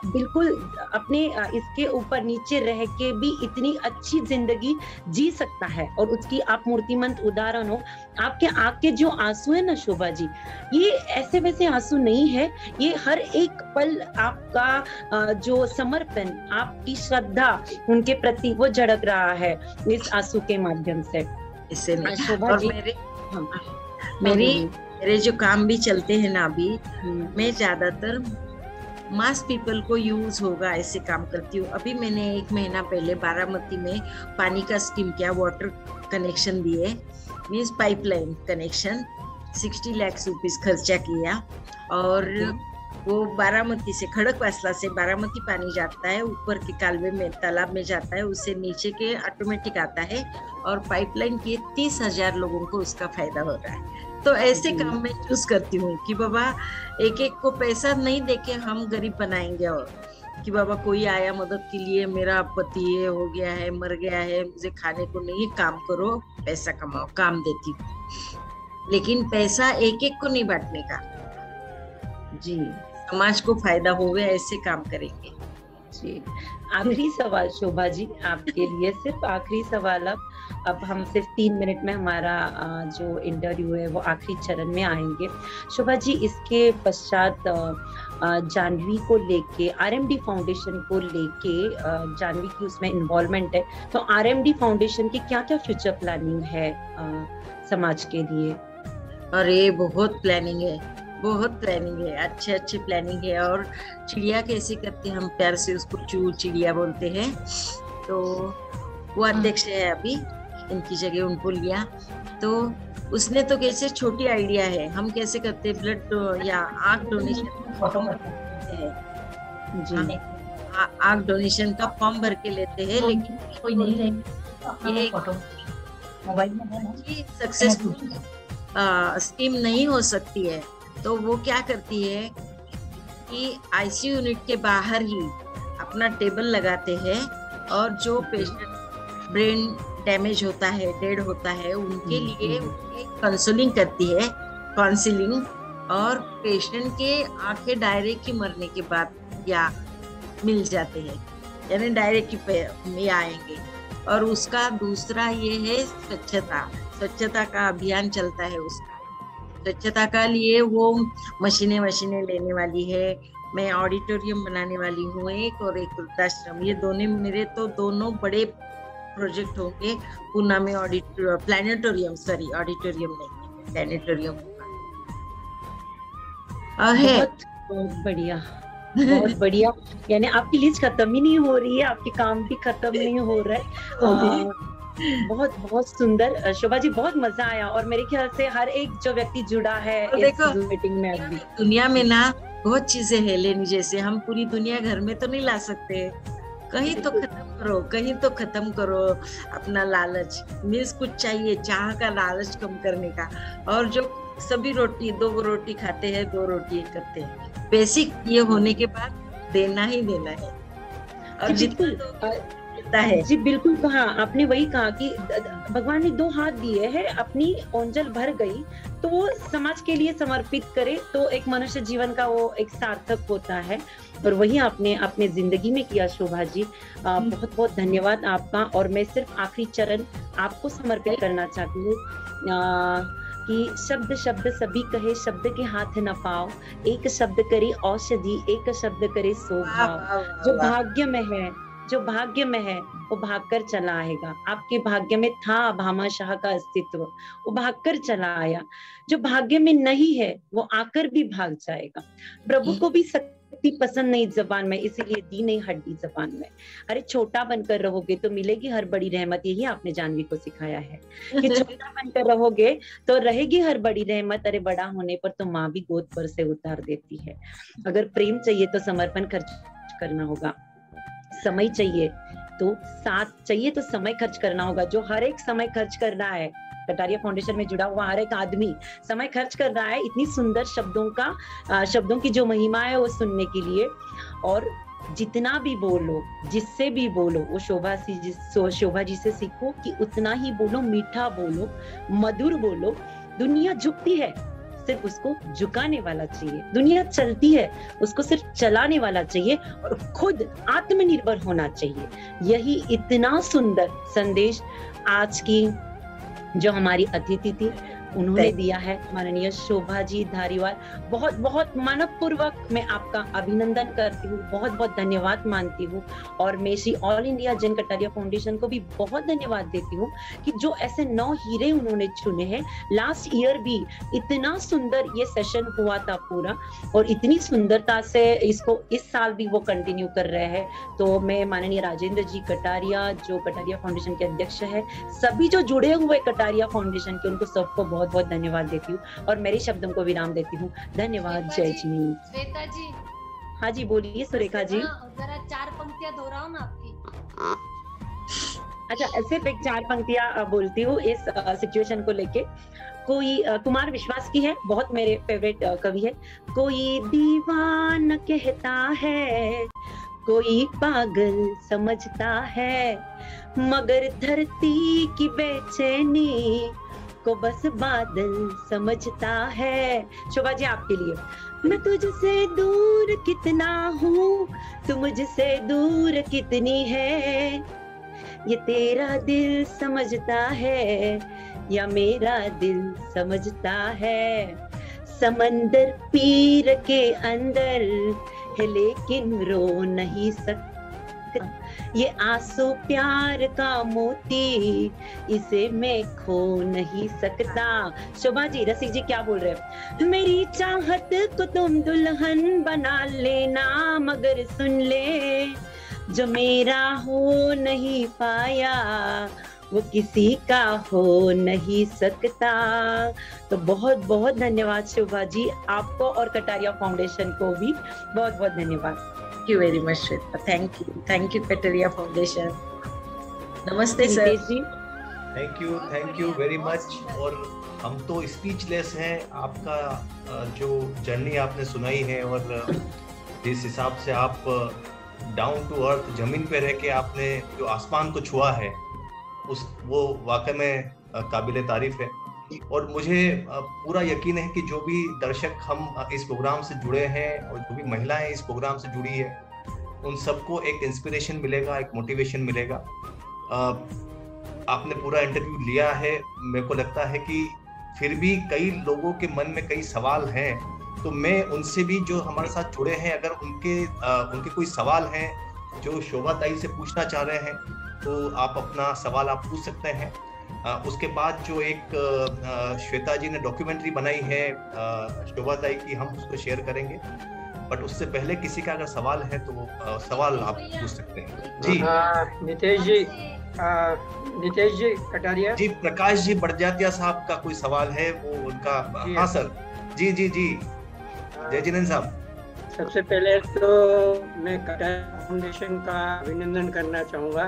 बिल्कुल अपने इसके ऊपर नीचे रह के भी इतनी अच्छी जिंदगी जी सकता है। और उसकी आप मूर्तिमंत उदाहरण हो। आपके आंख के जो आंसू है ना शोभा जी, ये ऐसे वैसे आंसू नहीं है, ये हर एक पल आपका जो समर्पण, आपकी श्रद्धा उनके प्रति वो झड़क रहा है इस आंसू के माध्यम से। इससे शोभा जी, मेरे जो काम भी चलते हैं ना अभी, मैं ज्यादातर मास पीपल को यूज होगा ऐसे काम करती हूँ। अभी मैंने 1 महीना पहले बारामती में पानी का स्कीम किया, वाटर कनेक्शन दिए, means pipeline connection 60 lakh rupees खर्चा किया। और वो बारामती से, खड़कवासला से बारामती पानी जाता है, ऊपर के कालवे में, तालाब में जाता है, उससे नीचे के ऑटोमेटिक आता है और पाइपलाइन के 30,000 लोगों को उसका फायदा हो रहा है। तो ऐसे काम मैं चूज करती हूँ कि बाबा एक एक को पैसा नहीं देके हम गरीब बनाएंगे, और कि बाबा कोई आया मदद के लिए, मेरा पति ये हो गया है, मर गया है, मुझे खाने को नहीं, काम करो, पैसा कमाओ, काम देती हूँ। लेकिन पैसा एक एक को नहीं बांटने का जी, समाज को फायदा होवे ऐसे काम करेंगे जी। आखिरी सवाल शोभा जी आपके लिए, सिर्फ आखिरी सवाल। अब हम सिर्फ 3 मिनट में हमारा जो इंटरव्यू है वो आखिरी चरण में आएंगे। शोभा जी, इसके पश्चात जानवी को लेके, आरएमडी फाउंडेशन को लेके, जानवी की उसमें इन्वॉल्वमेंट है, तो आरएमडी फाउंडेशन की क्या क्या फ्यूचर प्लानिंग है समाज के लिए? अरे बहुत प्लानिंग है, बहुत प्लानिंग है, अच्छे अच्छे प्लानिंग है। और चिड़िया कैसे करते हैं, हम प्यार से उसको चू चिड़िया बोलते हैं। तो वो अध्यक्ष है अभी, इनकी जगह उनको लिया। तो उसने तो कैसे छोटी आइडिया है, हम कैसे करते हैं, ब्लड या आंख डोनेशन आंख डोनेशन का फॉर्म भर के लेते हैं, लेकिन कोई नहीं रहे, मोबाइल में सक्सेसफुल स्कीम नहीं हो सकती है। तो वो क्या करती है कि आईसीयू यूनिट के बाहर ही अपना टेबल लगाते हैं, और जो पेशेंट ब्रेन डैमेज होता है, डेड होता है, उनके लिए काउंसलिंग करती है, काउंसलिंग। और पेशेंट के आंखें डायरेक्ट ही मरने के बाद या मिल जाते हैं, यानी डायरेक्ट ही आएंगे। और उसका दूसरा ये है स्वच्छता का अभियान चलता है उसका। स्वच्छता का लिए वो मशीनें लेने वाली है। मैं ऑडिटोरियम बनाने वाली हूँ एक, और एक वृद्धाश्रम। ये दोनों मेरे तो दोनों बड़े प्रोजेक्ट होंगे। पूना में प्लानिटोरियम, सॉरी ऑडिटोरियम नहीं, प्लानिटोरियम है। बहुत बढ़िया, बहुत बढ़िया। यानी आपकी लिस्ट खत्म ही नहीं हो रही है, आपके काम भी खत्म नहीं हो रहा है। बहुत बहुत सुंदर शोभा जी, बहुत मजा आया। और मेरे ख्याल से हर एक जो व्यक्ति जुड़ा है इस मीटिंग में, अभी दुनिया में ना बहुत चीजें है लेनी जैसे, हम पूरी दुनिया घर में तो नहीं ला सकते। कहीं तो खत्म करो, कहीं तो खत्म करो अपना लालच। मीन्स कुछ चाहिए, चाह का लालच कम करने का। और जो सभी रोटी 2 रोटी खाते हैं, 2 रोटी करते हैं, बेसिक ये होने के बाद देना ही देना है। और जितना है जी, बिल्कुल कहा आपने, वही कहा कि भगवान ने 2 हाथ दिए हैं, अपनी ओंजल भर गई तो वो समाज के लिए समर्पित करे तो एक मनुष्य जीवन का वो एक सार्थक होता है। और वही आपने अपने जिंदगी में किया शोभा जी। बहुत बहुत धन्यवाद आपका। और मैं सिर्फ आखिरी चरण आपको समर्पित करना चाहती हूँ कि शब्द शब्द सभी कहे, शब्द के हाथ न पाओ, एक शब्द करे औषधि, एक शब्द करे स्वभाव। जो भाग्य में है वो भागकर चला आएगा। आपके भाग्य में था भामाशाह का अस्तित्व, वो भागकर चला आया। जो भाग्य में नहीं है वो आकर भी भाग जाएगा। प्रभु को भी शक्ति पसंद नहीं जबान में, इसीलिए दी नहीं हड्डी जबान में। अरे छोटा बनकर रहोगे तो मिलेगी हर बड़ी रहमत, यही आपने जानवी को सिखाया है कि छोटा बनकर रहोगे तो रहेगी हर बड़ी रहमत। अरे बड़ा होने पर तो माँ भी गोद पर से उतार देती है। अगर प्रेम चाहिए तो समर्पण खर्च करना होगा, समय चाहिए तो साथ चाहिए तो समय खर्च करना होगा। जो हर एक समय खर्च कर रहा है, कटारिया फाउंडेशन में जुड़ा हुआ हर एक आदमी समय खर्च कर रहा है इतनी सुंदर शब्दों की जो महिमा है वो सुनने के लिए। और जितना भी बोलो, जिससे भी बोलो, वो शोभा जी से सीखो कि उतना ही बोलो, मीठा बोलो, मधुर बोलो। दुनिया झुकती है, सिर्फ उसको झुकाने वाला चाहिए। दुनिया चलती है, उसको सिर्फ चलाने वाला चाहिए और खुद आत्मनिर्भर होना चाहिए। यही इतना सुंदर संदेश आज की जो हमारी अतिथि थी उन्होंने दिया है, माननीय शोभा जी धारीवाल। बहुत बहुत मनपूर्वक मैं आपका अभिनंदन करती हूँ, बहुत बहुत धन्यवाद मानती हूँ। और मैं श्री ऑल इंडिया जन कटारिया फाउंडेशन को भी बहुत धन्यवाद देती हूँ कि जो ऐसे 9 हीरे उन्होंने चुने हैं। लास्ट ईयर भी इतना सुंदर ये सेशन हुआ था पूरा, और इतनी सुंदरता से इसको इस साल भी वो कंटिन्यू कर रहे हैं। तो मैं माननीय राजेंद्र जी कटारिया, जो कटारिया फाउंडेशन के अध्यक्ष है, सभी जो जुड़े हुए कटारिया फाउंडेशन के, उनको सबको बहुत बहुत धन्यवाद देती हूँ और मेरे शब्दों को विराम देती हूँ। धन्यवाद। जय जी। श्वेता जी, हाँ जी बोलिए सुरेखा जी। जरा 4 पंक्तियां दोहराओ ना आपकी। अच्छा, सिर्फ एक 4 पंक्तियां बोलती हूँ इस सिचुएशन को लेके। कोई कुमार विश्वास की है, बहुत मेरे फेवरेट कवि है। कोई दीवाना कहता है, कोई पागल समझता है, मगर धरती की बेचैनी को बस बादल समझता है। शोभा जी आपके लिए। मैं तुझसे दूर कितना हूँ, तू मुझसे दूर कितनी है, ये तेरा दिल समझता है या मेरा दिल समझता है। समंदर पीर के अंदर है लेकिन रो नहीं सकता, ये आंसू प्यार का मोती, इसे मैं खो नहीं सकता। शोभा जी, रसिक जी क्या बोल रहे हैं? मेरी चाहत को तुम दुल्हन बना लेना, मगर सुन ले जो मेरा हो नहीं पाया वो किसी का हो नहीं सकता। तो बहुत बहुत धन्यवाद शोभा जी, आपको और कटारिया फाउंडेशन को भी बहुत बहुत धन्यवाद। Thank you very much Shweta. Thank you Kataria foundation. नमस्ते sir ji. Thank you very much. और हम तो स्पीचलेस हैं, आपका जो जर्नी आपने सुनाई है और जिस हिसाब से आप डाउन टू अर्थ जमीन पे रह के आपने जो आसमान को छुआ है, वो वाकई में काबिले तारीफ है। और मुझे पूरा यकीन है कि जो भी दर्शक हम इस प्रोग्राम से जुड़े हैं और जो भी महिलाएं इस प्रोग्राम से जुड़ी है, उन सबको एक इंस्पिरेशन मिलेगा, एक मोटिवेशन मिलेगा। आपने पूरा इंटरव्यू लिया है, मेरे को लगता है कि फिर भी कई लोगों के मन में कई सवाल हैं, तो मैं उनसे भी जो हमारे साथ जुड़े हैं, अगर उनके कोई सवाल हैं जो शोभा ताई से पूछना चाह रहे हैं, तो आप अपना सवाल आप पूछ सकते हैं। उसके बाद जो एक श्वेता जी ने डॉक्यूमेंट्री बनाई है शोभा ताई की, हम उसको शेयर करेंगे। बट उससे पहले किसी का अगर सवाल है तो सवाल आप पूछ सकते हैं। जी नितेश जी कटारिया जी, प्रकाश जी बड़जात्या साहब का कोई सवाल है, वो उनका। हाँ सर। जी जी जी, जय जिनेन्द्र साहब। सबसे पहले तो मैं कटारिया फाउंडेशन का अभिनंदन करना चाहूँगा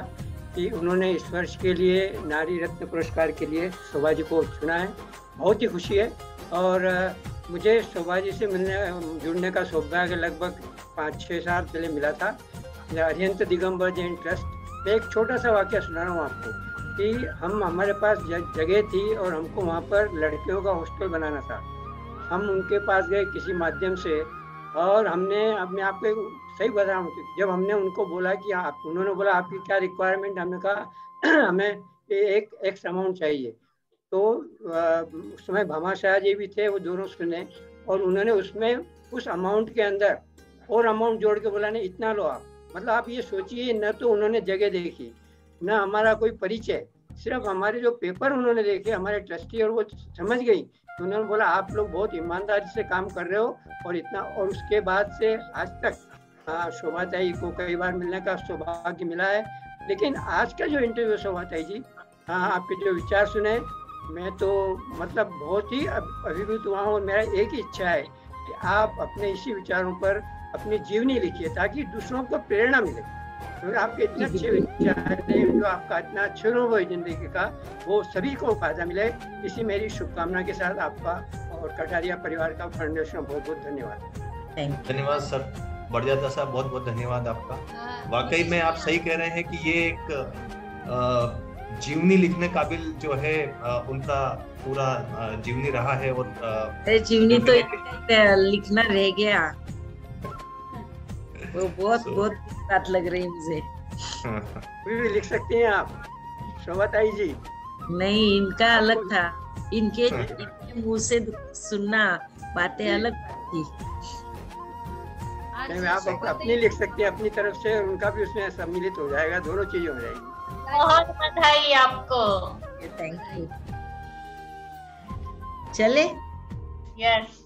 कि उन्होंने इस वर्ष के लिए नारी रत्न पुरस्कार के लिए शोभा जी को चुना है। बहुत ही खुशी है। और मुझे शोभा जी से जुड़ने का सौभाग्य लगभग 5-6 साल पहले मिला था, अरिहंत दिगंबर जैन ट्रस्ट। मैं एक छोटा सा वाक्य सुना रहा हूँ आपको कि हमारे पास जगह थी और हमको वहाँ पर लड़कियों का हॉस्टल बनाना था। हम उनके पास गए किसी माध्यम से, और मैं आपको सही बता रहा हूँ, जब हमने उनको बोला कि उन्होंने बोला आपकी क्या रिक्वायरमेंट, हमने कहा हमें एक अमाउंट चाहिए। तो उस समय भामा शाह जी भी थे, वो दोनों सुने, और उन्होंने उसमें उस अमाउंट के अंदर और अमाउंट जोड़ के बोला नहीं इतना लो आप। मतलब आप ये सोचिए, न तो उन्होंने जगह देखी, न हमारा कोई परिचय, सिर्फ हमारे जो पेपर उन्होंने देखे, हमारे ट्रस्टी, और वो समझ गई। तो उन्होंने बोला आप लोग बहुत ईमानदारी से काम कर रहे हो और इतना। और उसके बाद से आज तक शोभा ताई को कई बार मिलने का सौभाग्य मिला है। लेकिन आज का जो इंटरव्यू शोभा ताई जी, आपके जो विचार सुने, मैं तो मतलब बहुत ही अभिभूत हुआ हूँ। और मेरा एक ही इच्छा है कि आप अपने इसी विचारों पर अपनी जीवनी लिखिए ताकि दूसरों को प्रेरणा मिले। तो आपके इतने अच्छे विचार हैं, जो आपका इतना अच्छा अनुभव है जिंदगी का, वो सभी को फायदा मिले। इसी मेरी शुभकामना के साथ आपका और कटारिया परिवार का फाउंडेशन बहुत बहुत धन्यवाद। धन्यवाद सर बड़जात्या साहब, बहुत बहुत धन्यवाद आपका। वाकई में आप सही कह रहे हैं कि ये एक जीवनी लिखने काबिल जो है उनका पूरा जीवनी रहा है। और जीवनी तो लिखना रह गया, वो बहुत बात लग रही मुझे। भी लिख सकती हैं आप शोभा ताई जी। नहीं, इनका अलग था, इनके मुंह से सुनना बातें अलग थी। आप अपनी लिख सकती हैं अपनी तरफ से, और उनका भी उसमें सम्मिलित हो जाएगा, दोनों चीजें हो जाएगी। बहुत बधाई आपको। Thank you. चले? यस।